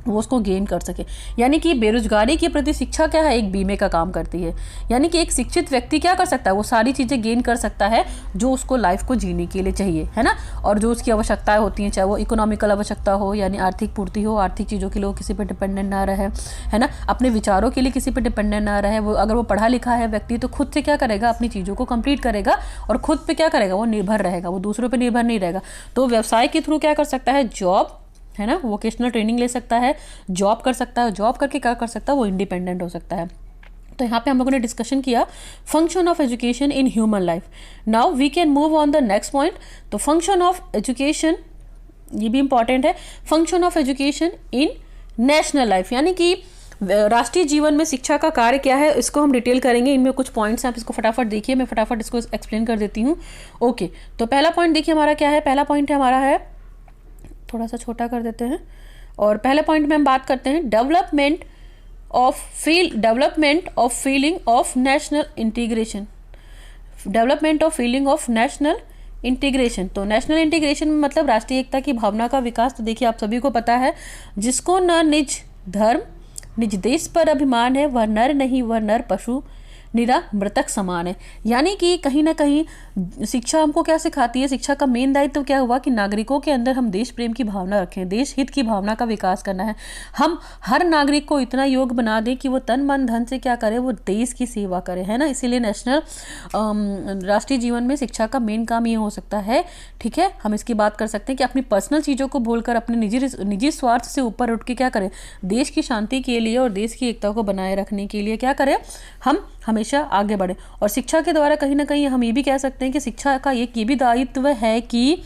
S1: वो उसको गेन कर सके। यानी कि बेरोजगारी के प्रति शिक्षा क्या है, एक बीमे का काम करती है। यानी कि एक शिक्षित व्यक्ति क्या कर सकता है, वो सारी चीज़ें गेन कर सकता है जो उसको लाइफ को जीने के लिए चाहिए, है ना। और जो उसकी आवश्यकताएं होती हैं, चाहे वो इकोनॉमिकल आवश्यकता हो यानी आर्थिक पूर्ति हो, आर्थिक चीज़ों के लिए किसी पर डिपेंडेंट ना रहे, है ना, अपने विचारों के लिए किसी पर डिपेंडेंट ना रहे। वो अगर वो पढ़ा लिखा है व्यक्ति तो खुद से क्या करेगा, अपनी चीज़ों को कंप्लीट करेगा और खुद पे क्या करेगा, वो निर्भर रहेगा, वो दूसरों पर निर्भर नहीं रहेगा। तो व्यवसाय के थ्रू क्या कर सकता है, जॉब, है ना, वोकेशनल ट्रेनिंग ले सकता है, जॉब कर सकता है, जॉब करके क्या कर सकता है, वो इंडिपेंडेंट हो सकता है। तो यहाँ पे हम लोगों ने डिस्कशन किया function of education in human life. Now we can move on the next point. तो फंक्शन ऑफ एजुकेशन, ये भी इंपॉर्टेंट है, function of education in national life. यानी कि राष्ट्रीय जीवन में शिक्षा का कार्य क्या है, इसको हम डिटेल करेंगे। इनमें कुछ पॉइंट्स हैं, आप इसको फटाफट देखिए, मैं फटाफट इसको एक्सप्लेन कर देती हूँ। ओके, तो पहला पॉइंट देखिए हमारा क्या है, पहला पॉइंट है हमारा है, थोड़ा सा छोटा कर देते हैं, और पहले पॉइंट में हम बात करते हैं development of feeling of national integration. Development of feeling of national integration. तो नेशनल इंटीग्रेशन में मतलब राष्ट्रीय एकता की भावना का विकास। तो देखिए आप सभी को पता है, जिसको न निज धर्म निज देश पर अभिमान है, वह नर नहीं, वह नर पशु निरा मृतक समान है। यानी कि कहीं ना कहीं शिक्षा हमको क्या सिखाती है, शिक्षा का मेन दायित्व क्या हुआ कि नागरिकों के अंदर हम देश प्रेम की भावना रखें, देश हित की भावना का विकास करना है। हम हर नागरिक को इतना योग्य बना दें कि वो तन मन धन से क्या करे, वो देश की सेवा करे, है ना। इसीलिए नेशनल राष्ट्रीय जीवन में शिक्षा का मेन काम ये हो सकता है, ठीक है। हम इसकी बात कर सकते हैं कि अपनी पर्सनल चीज़ों को भूलकर अपने निजी स्वार्थ से ऊपर उठ के क्या करें, देश की शांति के लिए और देश की एकता को बनाए रखने के लिए क्या करें, हम हमेशा आगे बढ़े। और शिक्षा के द्वारा कहीं ना कहीं हम ये भी कह सकते हैं कि शिक्षा का एक ये भी दायित्व है कि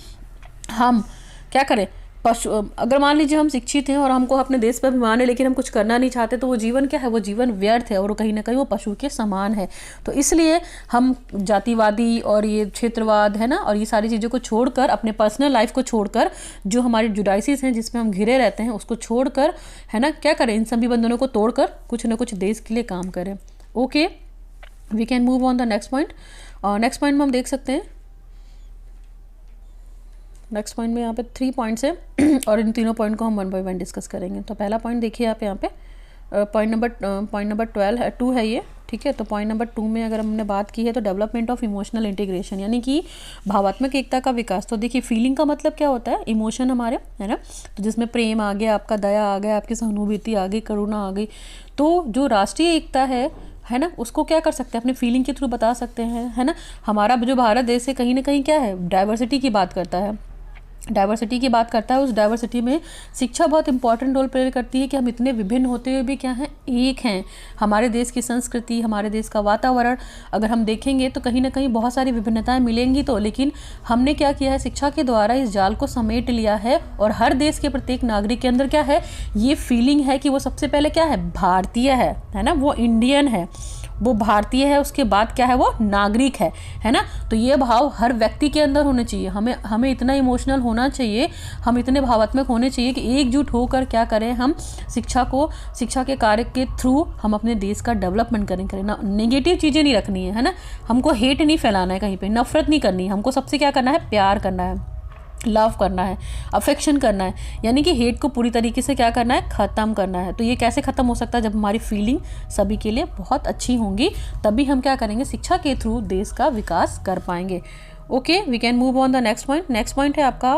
S1: हम क्या करें, अगर मान लीजिए हम शिक्षित हैं और हमको अपने देश पर अभिमान है लेकिन हम कुछ करना नहीं चाहते, तो वो जीवन क्या है, वो जीवन व्यर्थ है और कहीं ना कहीं वो पशु के समान है। तो इसलिए हम जातिवादी और ये क्षेत्रवाद, है ना, और ये सारी चीज़ों को छोड़कर, अपने पर्सनल लाइफ को छोड़कर, जो हमारी जुडाइसिस हैं जिसमें हम घिरे रहते हैं उसको छोड़कर, है ना, क्या करें, इन सभी बंधनों को तोड़कर कुछ ना कुछ देश के लिए काम करें। Okay, we can move on the next point. Next point में हम देख सकते हैं, नेक्स्ट पॉइंट में यहाँ पे 3 पॉइंट्स हैं और इन तीनों पॉइंट को हम 1 बाय 1 डिस्कस करेंगे। तो पहला पॉइंट देखिए आप यहाँ पे, पॉइंट नंबर 12 है, 2 है ये, ठीक है। तो पॉइंट नंबर 2 में अगर हमने बात की है तो डेवलपमेंट ऑफ इमोशनल इंटीग्रेशन, यानी कि भावात्मक एकता का विकास। तो देखिए फीलिंग का मतलब क्या होता है, इमोशन हमारे, है ना। तो जिसमें प्रेम आ गया, आपका दया आ गया, आपकी सहानुभूति आ गई, करुणा आ गई। तो जो राष्ट्रीय एकता है ना, उसको क्या कर सकते हैं, अपने फीलिंग के थ्रू बता सकते हैं, है ना। हमारा जो भारत देश है कहीं ना कहीं क्या है, डाइवर्सिटी की बात करता है, डाइवर्सिटी की बात करता है। उस डाइवर्सिटी में शिक्षा बहुत इंपॉर्टेंट रोल प्ले करती है कि हम इतने विभिन्न होते हुए भी क्या हैं, एक हैं। हमारे देश की संस्कृति, हमारे देश का वातावरण अगर हम देखेंगे तो कहीं ना कहीं बहुत सारी विभिन्नताएं मिलेंगी। तो लेकिन हमने क्या किया है, शिक्षा के द्वारा इस जाल को समेट लिया है और हर देश के प्रत्येक नागरिक के अंदर क्या है, ये फीलिंग है कि वो सबसे पहले क्या है, भारतीय है ना, वो इंडियन है, वो भारतीय है, उसके बाद क्या है, वो नागरिक है ना। तो ये भाव हर व्यक्ति के अंदर होने चाहिए। हमें इतना इमोशनल होना चाहिए, हम इतने भावात्मक होने चाहिए कि एकजुट होकर क्या करें, हम शिक्षा के कार्य के थ्रू हम अपने देश का डेवलपमेंट करें ना। नेगेटिव चीज़ें नहीं रखनी है ना, हमको हेट नहीं फैलाना है, कहीं पे नफरत नहीं करनी है, हमको सबसे क्या करना है, प्यार करना है, लव करना है, अफेक्शन करना है, यानी कि हेट को पूरी तरीके से क्या करना है, ख़त्म करना है। तो ये कैसे ख़त्म हो सकता है, जब हमारी फीलिंग सभी के लिए बहुत अच्छी होंगी, तभी हम क्या करेंगे, शिक्षा के थ्रू देश का विकास कर पाएंगे। Okay, we can move on the next point. Next point है आपका,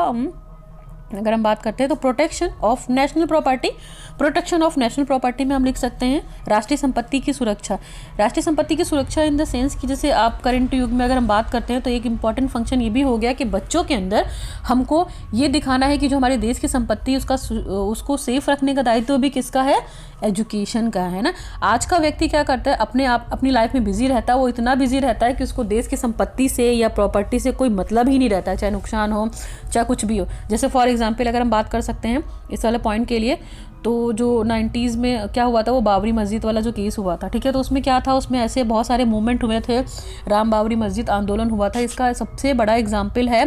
S1: अगर हम बात करते हैं तो protection of national property. Protection of national property में हम लिख सकते हैं राष्ट्रीय संपत्ति की सुरक्षा। राष्ट्रीय संपत्ति की सुरक्षा इन द सेंस कि जैसे आप करंट युग में अगर हम बात करते हैं तो एक इंपॉर्टेंट फंक्शन ये भी हो गया कि बच्चों के अंदर हमको ये दिखाना है कि जो हमारे देश की संपत्ति उसको सेफ रखने का दायित्व भी किसका है, एजुकेशन का, है ना। आज का व्यक्ति क्या करता है, अपनी लाइफ में बिजी रहता है, वो इतना बिजी रहता है कि उसको देश की संपत्ति से या प्रॉपर्टी से कोई मतलब ही नहीं रहता है, चाहे नुकसान हो चाहे कुछ भी हो। जैसे फॉर एग्जांपल अगर हम बात कर सकते हैं इस वाले पॉइंट के लिए, तो जो 90s में क्या हुआ था, वो बाबरी मस्जिद वाला जो केस हुआ था, ठीक है। तो उसमें क्या था, उसमें ऐसे बहुत सारे मूवमेंट हुए थे, राम बाबरी मस्जिद आंदोलन हुआ था। इसका सबसे बड़ा एग्जाम्पल है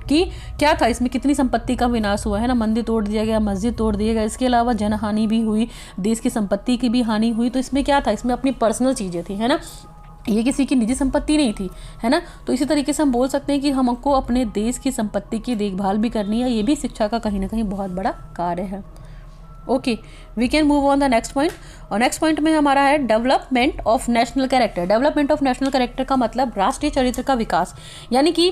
S1: कि क्या था, इसमें कितनी संपत्ति का विनाश हुआ है ना, मंदिर तोड़ दिया गया, मस्जिद तोड़ दिया गया, इसके अलावा जनहानि भी हुई, देश की संपत्ति की भी हानि हुई। तो इसमें क्या था, इसमें अपनी पर्सनल चीज़ें थी, है ना, ये किसी की निजी संपत्ति नहीं थी, है ना। तो इसी तरीके से हम बोल सकते हैं कि हमको अपने देश की संपत्ति की देखभाल भी करनी है, ये भी शिक्षा का कहीं ना कहीं बहुत बड़ा कार्य है। Okay, we can move on the next point. और नेक्स्ट पॉइंट में हमारा है development of national character. Development of national character का मतलब राष्ट्रीय चरित्र का विकास, यानी कि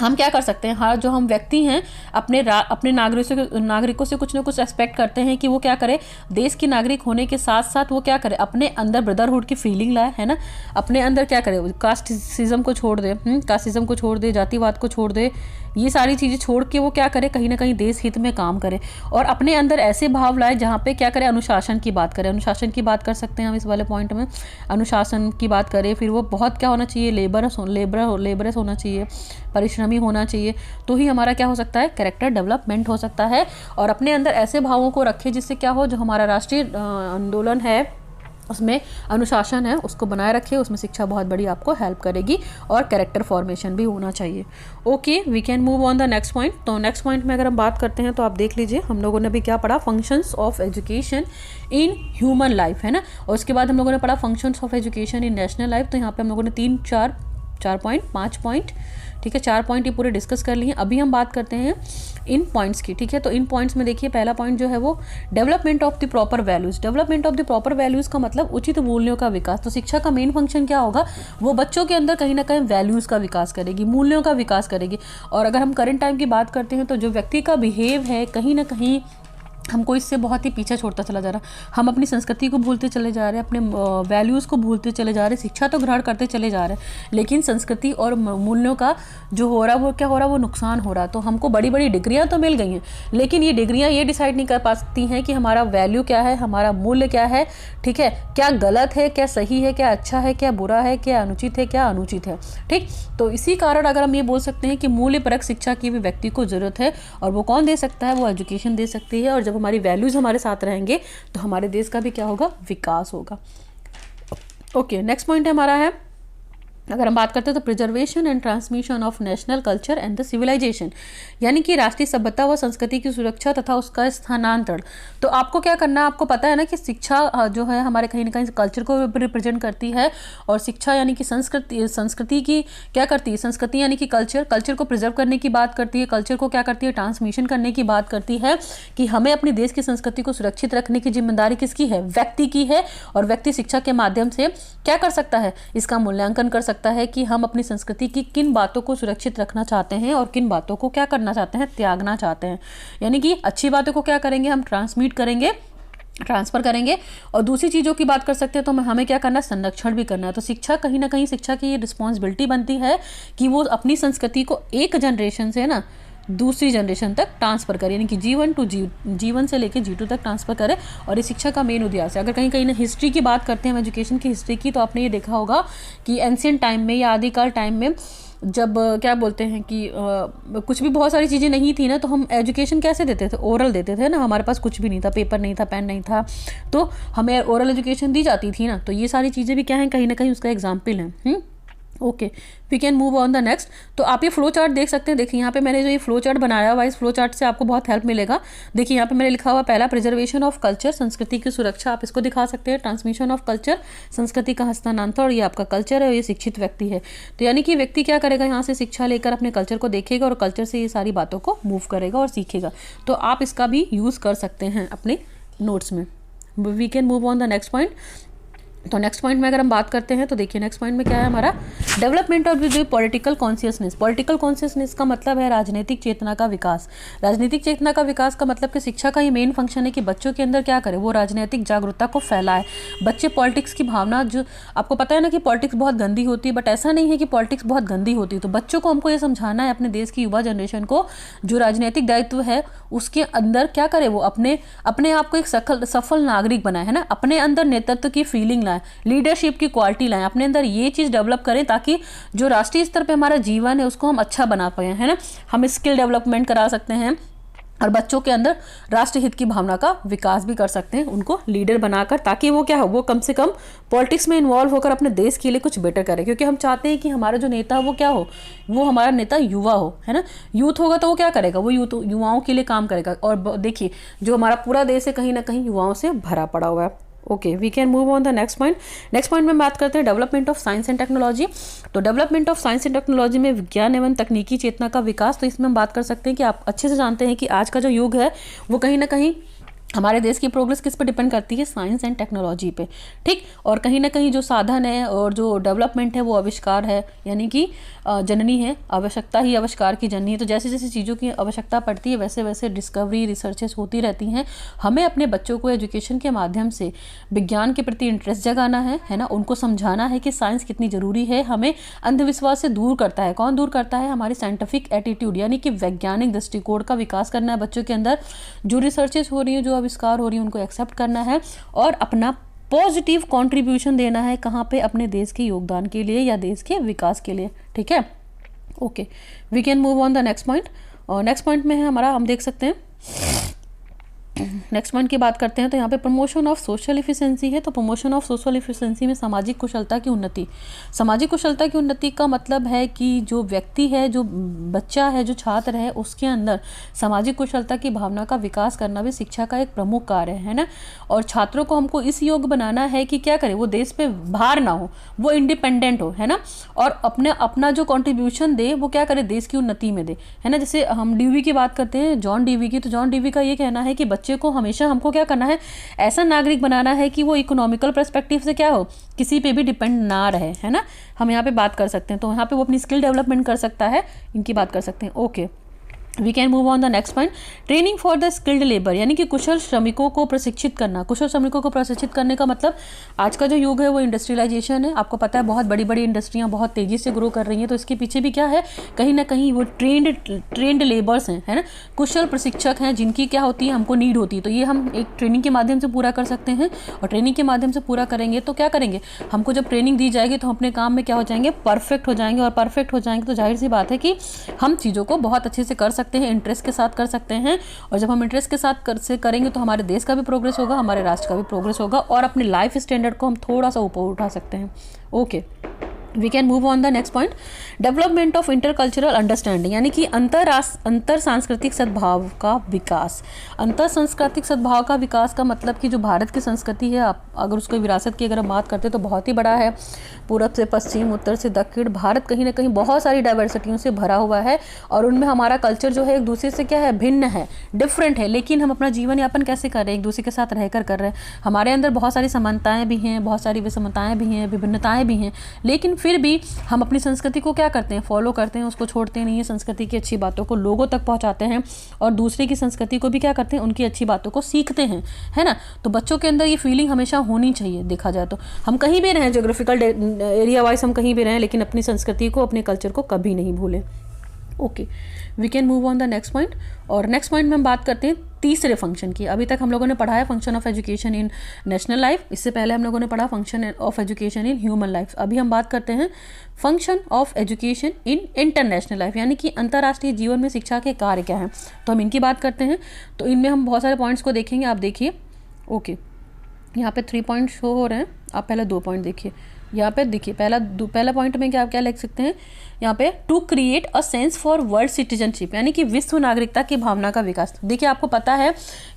S1: हम क्या कर सकते हैं, हाँ, जो हम व्यक्ति हैं अपने नागरिकों से कुछ ना कुछ एक्सपेक्ट करते हैं कि वो क्या करे, देश के नागरिक होने के साथ साथ वो क्या करे, अपने अंदर ब्रदरहुड की फीलिंग लाए, है ना, अपने अंदर क्या करे, कास्टिज्म को छोड़ दे, कास्टिज्म को छोड़ दे, जातिवाद को छोड़ दे, ये सारी चीज़ें छोड़ के वो क्या करे, कहीं ना कहीं देश हित में काम करे और अपने अंदर ऐसे भाव लाए जहाँ पे क्या करे, अनुशासन की बात करें। अनुशासन की बात कर सकते हैं हम इस वाले पॉइंट में, अनुशासन की बात करें। फिर वो बहुत क्या होना चाहिए, लेबरस होना चाहिए, परिश्रमी होना चाहिए। तो ही हमारा क्या हो सकता है, कैरेक्टर डेवलपमेंट हो सकता है। और अपने अंदर ऐसे भावों को रखें जिससे क्या हो, जो हमारा राष्ट्रीय आंदोलन है उसमें अनुशासन है उसको बनाए रखे, उसमें शिक्षा बहुत बड़ी आपको हेल्प करेगी और कैरेक्टर फॉर्मेशन भी होना चाहिए। Okay, we can move on the next point. तो नेक्स्ट पॉइंट में अगर हम बात करते हैं तो आप देख लीजिए, हम लोगों ने भी क्या पढ़ा, functions of education in human life, है ना। और उसके बाद हम लोगों ने पढ़ा functions of education in national life. तो यहाँ पे हम लोगों ने 5 पॉइंट, ठीक है, 4 पॉइंट ये पूरे डिस्कस कर लिए। अभी हम बात करते हैं इन पॉइंट्स की, ठीक है। तो इन पॉइंट्स में देखिए, पहला पॉइंट जो है वो development of the proper values. Development of the proper values का मतलब उचित मूल्यों का विकास। तो शिक्षा का मेन फंक्शन क्या होगा, वो बच्चों के अंदर कहीं ना कहीं वैल्यूज़ का विकास करेगी, मूल्यों का विकास करेगी। और अगर हम करंट टाइम की बात करते हैं तो जो व्यक्ति का बिहेव है कहीं ना कहीं हमको इससे बहुत ही पीछे छोड़ता चला जा रहा है। हम अपनी संस्कृति को भूलते चले जा रहे हैं, अपने वैल्यूज़ को भूलते चले जा रहे हैं। शिक्षा तो ग्रहण करते चले जा रहे हैं, लेकिन संस्कृति और मूल्यों का जो हो रहा है वो क्या हो रहा है, वो नुकसान हो रहा है। तो हमको बड़ी बड़ी डिग्रियां तो मिल गई हैं, लेकिन ये डिग्रियां ये डिसाइड नहीं कर पाती हैं कि हमारा वैल्यू क्या है, हमारा मूल्य क्या है, ठीक है, क्या गलत है, क्या सही है, क्या अच्छा है, क्या बुरा है, क्या अनुचित है, क्या अनुचित है, ठीक। तो इसी कारण अगर हम ये बोल सकते हैं कि मूल्य परक शिक्षा की भी व्यक्ति को ज़रूरत है, और वो कौन दे सकता है, वो एजुकेशन दे सकती है। और जब हमारी वैल्यूज़ हमारे साथ रहेंगे तो हमारे देश का भी क्या होगा, विकास होगा। ओके, नेक्स्ट पॉइंट हमारा है अगर हम बात करते हैं तो preservation and transmission of national culture and the civilisation, यानी कि राष्ट्रीय सभ्यता व संस्कृति की सुरक्षा तथा उसका स्थानांतरण। तो आपको क्या करना है, आपको पता है ना कि शिक्षा जो है हमारे कहीं ना कहीं कल्चर को रिप्रेजेंट करती है, और शिक्षा यानी कि संस्कृति की क्या करती है, संस्कृति यानी कि कल्चर को प्रिजर्व करने की बात करती है, कल्चर को क्या करती है, ट्रांसमिशन करने की बात करती है, कि हमें अपने देश की संस्कृति को सुरक्षित रखने की जिम्मेदारी किसकी है, व्यक्ति की है। और व्यक्ति शिक्षा के माध्यम से क्या कर सकता है, इसका मूल्यांकन कर सकता है कि हम अपनी संस्कृति की किन बातों को सुरक्षित रखना चाहते हैं और किन बातों को क्या करना चाहते हैं, त्यागना चाहते हैं। यानी कि अच्छी बातों को क्या करेंगे, हम ट्रांसमिट करेंगे, ट्रांसफर करेंगे, और दूसरी चीज़ों की बात कर सकते हैं तो हमें क्या करना है, संरक्षण भी करना है। तो शिक्षा कहीं ना कहीं, शिक्षा की ये रिस्पॉन्सिबिलिटी बनती है कि वो अपनी संस्कृति को एक जनरेशन से ना दूसरी जनरेशन तक ट्रांसफ़र करे, यानी कि जीवन से लेकर G2 तक ट्रांसफ़र करे। और ये शिक्षा का मेन उद्देश्य है। अगर कहीं कहीं ना हिस्ट्री की बात करते हैं, एजुकेशन की हिस्ट्री की, तो आपने ये देखा होगा कि एंशियंट टाइम में या आदिकाल टाइम में जब क्या बोलते हैं कि कुछ भी बहुत सारी चीज़ें नहीं थी ना, तो हम एजुकेशन कैसे देते थे, ओरल देते थे ना। हमारे पास कुछ भी नहीं था, पेपर नहीं था, पेन नहीं था, तो हमें ओरल एजुकेशन दी जाती थी ना। तो ये सारी चीज़ें भी क्या हैं, कहीं ना कहीं उसका एग्जाम्पल है। Okay, we can move on the next. तो आप ये फ्लो चार्ट देख सकते हैं। देखिए यहाँ पे मैंने जो ये फ्लो चार्ट बनाया हुआ है, इस फ्लो चार्ट से आपको बहुत हेल्प मिलेगा। देखिए यहाँ पे मैंने लिखा हुआ पहला प्रिजर्वेशन ऑफ कल्चर, संस्कृति की सुरक्षा, आप इसको दिखा सकते हैं। ट्रांसमिशन ऑफ कल्चर, संस्कृति का हस्तांतरण, और ये आपका कल्चर है, और ये शिक्षित व्यक्ति है। तो यानी कि व्यक्ति क्या करेगा, यहाँ से शिक्षा लेकर अपने कल्चर को देखेगा और कल्चर से ये सारी बातों को मूव करेगा और सीखेगा। तो आप इसका भी यूज़ कर सकते हैं अपने नोट्स में। We can move on the next point. तो नेक्स्ट पॉइंट में अगर हम बात करते हैं तो देखिए नेक्स्ट पॉइंट में क्या है हमारा, डेवलपमेंट ऑफ जो पॉलिटिकल कॉन्शियसनेस। पॉलिटिकल कॉन्शियसनेस का मतलब है राजनीतिक चेतना का विकास। राजनीतिक चेतना का विकास का मतलब कि शिक्षा का ये मेन फंक्शन है कि बच्चों के अंदर क्या करे, वो राजनीतिक जागरूकता को फैलाए। बच्चे पॉलिटिक्स की भावना, जो आपको पता है ना कि पॉलिटिक्स बहुत गंदी होती है, बट ऐसा नहीं है कि पॉलिटिक्स बहुत गंदी होती है। तो बच्चों को हमको ये समझाना है, अपने देश की युवा जनरेशन को, जो राजनीतिक दायित्व है उसके अंदर क्या करे, वो अपने आप को एक सफल नागरिक बनाए, है ना। अपने अंदर नेतृत्व की फीलिंग लाए, लीडरशिप की क्वालिटी लाएं, अपने अंदर ये चीज़ डेवलप करें, ताकि जो राष्ट्रीय स्तर पे हमारा जीवन है उसको हम अच्छा बना पाए, है ना। हम स्किल डेवलपमेंट करा सकते हैं और बच्चों के अंदर राष्ट्र हित की भावना का विकास भी कर सकते हैं, उनको लीडर बनाकर, ताकि वो क्या हो, वो कम से कम पॉलिटिक्स में इन्वॉल्व होकर अपने देश के लिए कुछ बेटर करे। क्योंकि हम चाहते हैं कि हमारा जो नेता वो क्या हो, वो हमारा नेता युवा हो, है ना। यूथ होगा तो वो क्या करेगा, वो युवाओं के लिए काम करेगा। और देखिए जो हमारा पूरा देश है कहीं ना कहीं युवाओं से भरा पड़ा हुआ है। Okay, we can move on the next point. Next point में बात करते हैं development of science and technology. तो development of science and technology में विज्ञान एवं तकनीकी चेतना का विकास। तो इसमें हम बात कर सकते हैं कि आप अच्छे से जानते हैं कि आज का जो युग है वो कहीं ना कहीं हमारे देश की प्रोग्रेस किस पर डिपेंड करती है, साइंस एंड टेक्नोलॉजी पे, ठीक। और कहीं ना कहीं जो साधन है और जो डेवलपमेंट है वो आविष्कार है, यानी कि जननी है, आवश्यकता ही आविष्कार की जननी है। तो जैसे जैसे चीज़ों की आवश्यकता पड़ती है वैसे वैसे डिस्कवरी, रिसर्चेस होती रहती हैं। हमें अपने बच्चों को एजुकेशन के माध्यम से विज्ञान के प्रति इंटरेस्ट जगाना है ना। उनको समझाना है कि साइंस कितनी ज़रूरी है। हमें अंधविश्वास से दूर करता है, कौन दूर करता है, हमारी साइंटिफिक एटीट्यूड, यानी कि वैज्ञानिक दृष्टिकोण का विकास करना है बच्चों के अंदर। जो रिसर्चेस हो रही हैं, जो आविष्कार हो रही है, उनको एक्सेप्ट करना है और अपना पॉजिटिव कंट्रीब्यूशन देना है, कहाँ पे, अपने देश के योगदान के लिए या देश के विकास के लिए, ठीक है। Okay, we can move on the next point. और नेक्स्ट पॉइंट में है हमारा, हम देख सकते हैं नेक्स्ट पॉइंट की बात करते हैं तो यहाँ पे प्रमोशन ऑफ सोशल इफिशिएंसी है। तो प्रमोशन ऑफ सोशल इफिशिएंसी में सामाजिक कुशलता की उन्नति। सामाजिक कुशलता की उन्नति का मतलब है कि जो व्यक्ति है, जो बच्चा है, जो छात्र है, उसके अंदर सामाजिक कुशलता की भावना का विकास करना भी शिक्षा का एक प्रमुख कार्य है ना। और छात्रों को हमको इस योग्य बनाना है कि क्या करे, वो देश पे भार ना हो, वो इंडिपेंडेंट हो, है ना। और अपना जो कॉन्ट्रीब्यूशन दे वो क्या करे, देश की उन्नति में दे, है ना। जैसे हम डीवी की बात करते हैं, जॉन डीवी की, तो जॉन डीवी का ये कहना है कि बच्चे को हमेशा हमको क्या करना है, ऐसा नागरिक बनाना है कि वो इकोनॉमिकल पर्सपेक्टिव से क्या हो, किसी पे भी डिपेंड ना रहे, है ना। हम यहाँ पे बात कर सकते हैं, तो यहाँ पे वो अपनी स्किल डेवलपमेंट कर सकता है, इनकी बात कर सकते हैं। Okay, we can move on the next point. Training for the skilled labour, यानी कि कुशल श्रमिकों को प्रशिक्षित करना। कुशल श्रमिकों को प्रशिक्षित करने का मतलब, आज का जो युग है वो इंडस्ट्रियलाइजेशन है। आपको पता है बहुत बड़ी बड़ी इंडस्ट्रियां बहुत तेज़ी से ग्रो कर रही हैं, तो इसके पीछे भी क्या है, कहीं ना कहीं वो ट्रेंड लेबर्स हैं, है ना, कुशल प्रशिक्षक हैं, जिनकी क्या होती है, हमको नीड होती है। तो ये हम एक ट्रेनिंग के माध्यम से पूरा कर सकते हैं। और ट्रेनिंग के माध्यम से पूरा करेंगे तो क्या करेंगे, हमको जब ट्रेनिंग दी जाएगी तो हम अपने काम में क्या हो जाएंगे, परफेक्ट हो जाएंगे। और परफेक्ट हो जाएंगे तो जाहिर सी बात है कि हम चीज़ों को बहुत अच्छे से कर सकते हैं, इंटरेस्ट के साथ कर सकते हैं। और जब हम इंटरेस्ट के साथ करेंगे तो हमारे देश का भी प्रोग्रेस होगा, हमारे राष्ट्र का भी प्रोग्रेस होगा, और अपने लाइफ स्टैंडर्ड को हम थोड़ा सा ऊपर उठा सकते हैं। Okay, we can move on the next point, development of intercultural understanding, यानी कि अंतर सांस्कृतिक सद्भाव का विकास। अंतर सांस्कृतिक सद्भाव का विकास का मतलब कि जो भारत की संस्कृति है, आप अगर उसको विरासत की अगर हम बात करते हैं तो बहुत ही बड़ा है। पूरब से पश्चिम, उत्तर से दक्षिण, भारत कहीं ना कहीं बहुत सारी डाइवर्सिटियों से भरा हुआ है और उनमें हमारा कल्चर जो है एक दूसरे से क्या है, भिन्न है, डिफरेंट है, लेकिन हम अपना जीवन यापन कैसे कर रहे हैं, एक दूसरे के साथ रहकर कर रहे हैं। हमारे अंदर बहुत सारी समानताएं भी हैं, बहुत सारी विषमताएं भी हैं, विभिन्नताएं भी हैं, लेकिन फिर भी हम अपनी संस्कृति को क्या करते हैं, फॉलो करते हैं, उसको छोड़ते नहीं है। संस्कृति की अच्छी बातों को लोगों तक पहुंचाते हैं और दूसरे की संस्कृति को भी क्या करते हैं, उनकी अच्छी बातों को सीखते हैं, है ना। तो बच्चों के अंदर ये फीलिंग हमेशा होनी चाहिए। देखा जाए तो हम कहीं भी रहें, जोग्राफिकल एरिया वाइज हम कहीं भी रहें, लेकिन अपनी संस्कृति को, अपने कल्चर को कभी नहीं भूलें। Okay, we can move on the next point. और नेक्स्ट पॉइंट में हम बात करते हैं तीसरे फंक्शन की। अभी तक हम लोगों ने पढ़ा है function of education in national life, इससे पहले हम लोगों ने पढ़ा function of education in human life. अभी हम बात करते हैं function of education in international life, यानी कि अंतर्राष्ट्रीय जीवन में शिक्षा के कार्य क्या हैं। तो हम इनकी बात करते हैं। तो इनमें हम बहुत सारे पॉइंट्स को देखेंगे, आप देखिए। ओके, यहाँ पे 3 पॉइंट शो हो रहे हैं, आप पहले 2 पॉइंट देखिए। यहाँ पे देखिए, पहला पॉइंट में क्या लिख सकते हैं यहाँ पे, to create a sense for world citizenship, यानी कि विश्व नागरिकता की भावना का विकास। देखिए, आपको पता है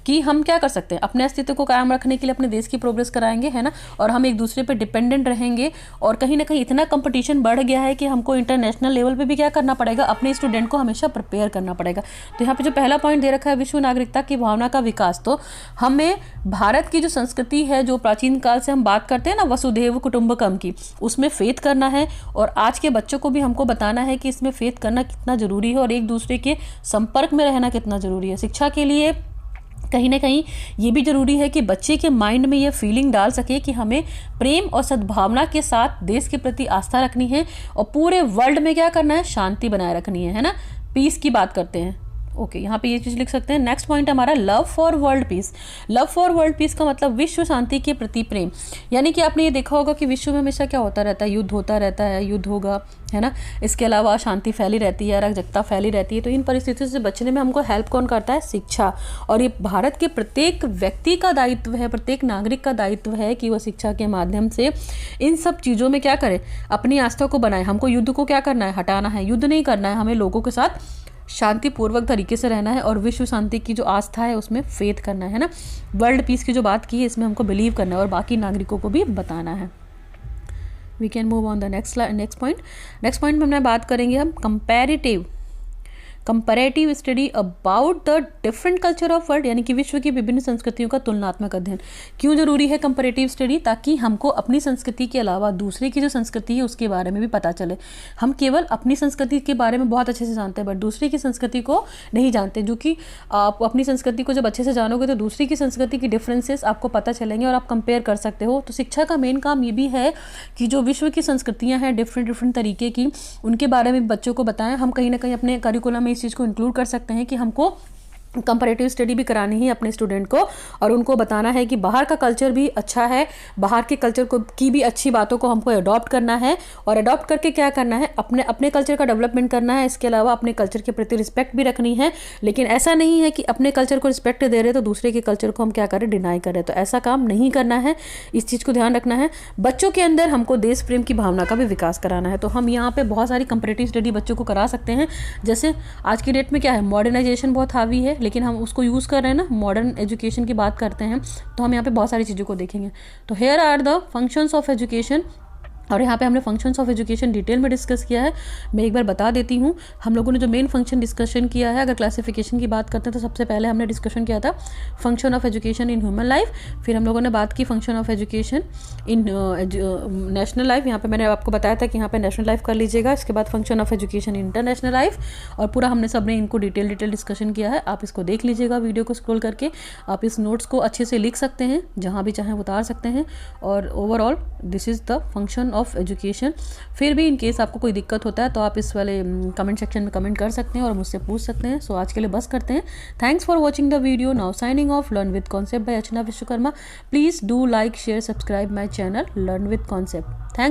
S1: कि हम क्या कर सकते हैं, अपने अस्तित्व को कायम रखने के लिए अपने देश की प्रोग्रेस कराएंगे, है ना, और हम एक दूसरे पे डिपेंडेंट रहेंगे। और कहीं ना कहीं इतना कंपटीशन बढ़ गया है कि हमको इंटरनेशनल लेवल पे भी क्या करना पड़ेगा, अपने स्टूडेंट को हमेशा प्रिपेयर करना पड़ेगा। तो यहाँ पे जो पहला पॉइंट दे रखा है, विश्व नागरिकता की भावना का विकास, तो हमें भारत की जो संस्कृति है, जो प्राचीन काल से हम बात करते हैं ना, वसुधैव कुटुंबकम की, उसमें फेथ करना है। और आज के बच्चों को भी हमको बताना है कि इसमें फेथ करना कितना जरूरी है और एक दूसरे के संपर्क में रहना कितना जरूरी है। शिक्षा के लिए कहीं ना कहीं ये भी जरूरी है कि बच्चे के माइंड में ये फीलिंग डाल सके कि हमें प्रेम और सद्भावना के साथ देश के प्रति आस्था रखनी है और पूरे वर्ल्ड में क्या करना है, शांति बनाए रखनी है ना, पीस की बात करते हैं। ओके, यहाँ पे ये चीज़ लिख सकते हैं। नेक्स्ट पॉइंट हमारा love for world peace. Love for world peace का मतलब विश्व शांति के प्रति प्रेम, यानी कि आपने ये देखा होगा कि विश्व में हमेशा क्या होता रहता है, युद्ध होता रहता है, युद्ध होगा, है ना। इसके अलावा शांति फैली रहती है, अराजकता फैली रहती है। तो इन परिस्थितियों से बचने में हमको हेल्प कौन करता है, शिक्षा। और ये भारत के प्रत्येक व्यक्ति का दायित्व है, प्रत्येक नागरिक का दायित्व है कि वह शिक्षा के माध्यम से इन सब चीज़ों में क्या करे, अपनी आस्था को बनाए। हमको युद्ध को क्या करना है, हटाना है, युद्ध नहीं करना है, हमें लोगों के साथ शांतिपूर्वक तरीके से रहना है और विश्व शांति की जो आस्था है उसमें फेथ करना है ना। वर्ल्ड पीस की जो बात की है, इसमें हमको बिलीव करना है और बाकी नागरिकों को भी बताना है। We can move on the next point. Next point में हमने बात करेंगे हम comparative study about the different culture of world, यानी कि विश्व की विभिन्न संस्कृतियों का तुलनात्मक अध्ययन। क्यों जरूरी है कंपैरेटिव स्टडी, ताकि हमको अपनी संस्कृति के अलावा दूसरे की जो संस्कृति है उसके बारे में भी पता चले। हम केवल अपनी संस्कृति के बारे में बहुत अच्छे से जानते हैं, बट दूसरे की संस्कृति को नहीं जानते। जो कि आप अपनी संस्कृति को जब अच्छे से जानोगे तो दूसरी की संस्कृति की डिफरेंसेस आपको पता चलेंगे और आप कंपेयर कर सकते हो। तो शिक्षा का मेन काम ये भी है कि जो विश्व की संस्कृतियाँ हैं डिफरेंट तरीके की, उनके बारे में बच्चों को बताएं। हम कहीं ना कहीं अपने करिकुलम में इस चीज़ को इंक्लूड कर सकते हैं कि हमको कंपैरेटिव स्टडी भी करानी है अपने स्टूडेंट को और उनको बताना है कि बाहर का कल्चर भी अच्छा है, बाहर के कल्चर को की भी अच्छी बातों को हमको अडॉप्ट करना है और अडॉप्ट करके क्या करना है, अपने कल्चर का डेवलपमेंट करना है। इसके अलावा अपने कल्चर के प्रति रिस्पेक्ट भी रखनी है, लेकिन ऐसा नहीं है कि अपने कल्चर को रिस्पेक्ट दे रहे तो दूसरे के कल्चर को हम क्या करें, डिनाई करें। तो ऐसा काम नहीं करना है, इस चीज़ को ध्यान रखना है। बच्चों के अंदर हमको देश प्रेम की भावना का भी विकास कराना है। तो हम यहाँ पे बहुत सारी कंपैरेटिव स्टडी बच्चों को करा सकते हैं। जैसे आज की डेट में क्या है, मॉडर्नाइजेशन बहुत हावी है, लेकिन हम उसको यूज़ कर रहे हैं ना, मॉडर्न एजुकेशन की बात करते हैं, तो हम यहाँ पे बहुत सारी चीज़ों को देखेंगे। तो here are the functions of education, और यहाँ पे हमने फंक्शंस ऑफ एजुकेशन डिटेल में डिस्कस किया है। मैं एक बार बता देती हूँ, हम लोगों ने जो मेन फंक्शन डिस्कशन किया है, अगर क्लासिफिकेशन की बात करते हैं तो सबसे पहले हमने डिस्कशन किया था function of education in human life, फिर हम लोगों ने बात की function of education in national life. यहाँ पे मैंने आपको बताया था कि यहाँ पे नेशनल लाइफ कर लीजिएगा, इसके बाद function of education international life, और पूरा हमने सबने इनको डिटेल डिस्कशन किया है। आप इसको देख लीजिएगा वीडियो को स्क्रॉल करके, आप इस नोट्स को अच्छे से लिख सकते हैं, जहाँ भी चाहें उतार सकते हैं। और overall this is the function of education. फिर भी इन केस आपको कोई दिक्कत होता है तो आप इस वाले कमेंट सेक्शन में कमेंट कर सकते हैं और मुझसे पूछ सकते हैं। सो आज के लिए बस करते हैं। Thanks for watching the video. Now signing off, learn with concept bye Archana Vishwakarma. Please do like, share, subscribe my channel learn with concept. Thank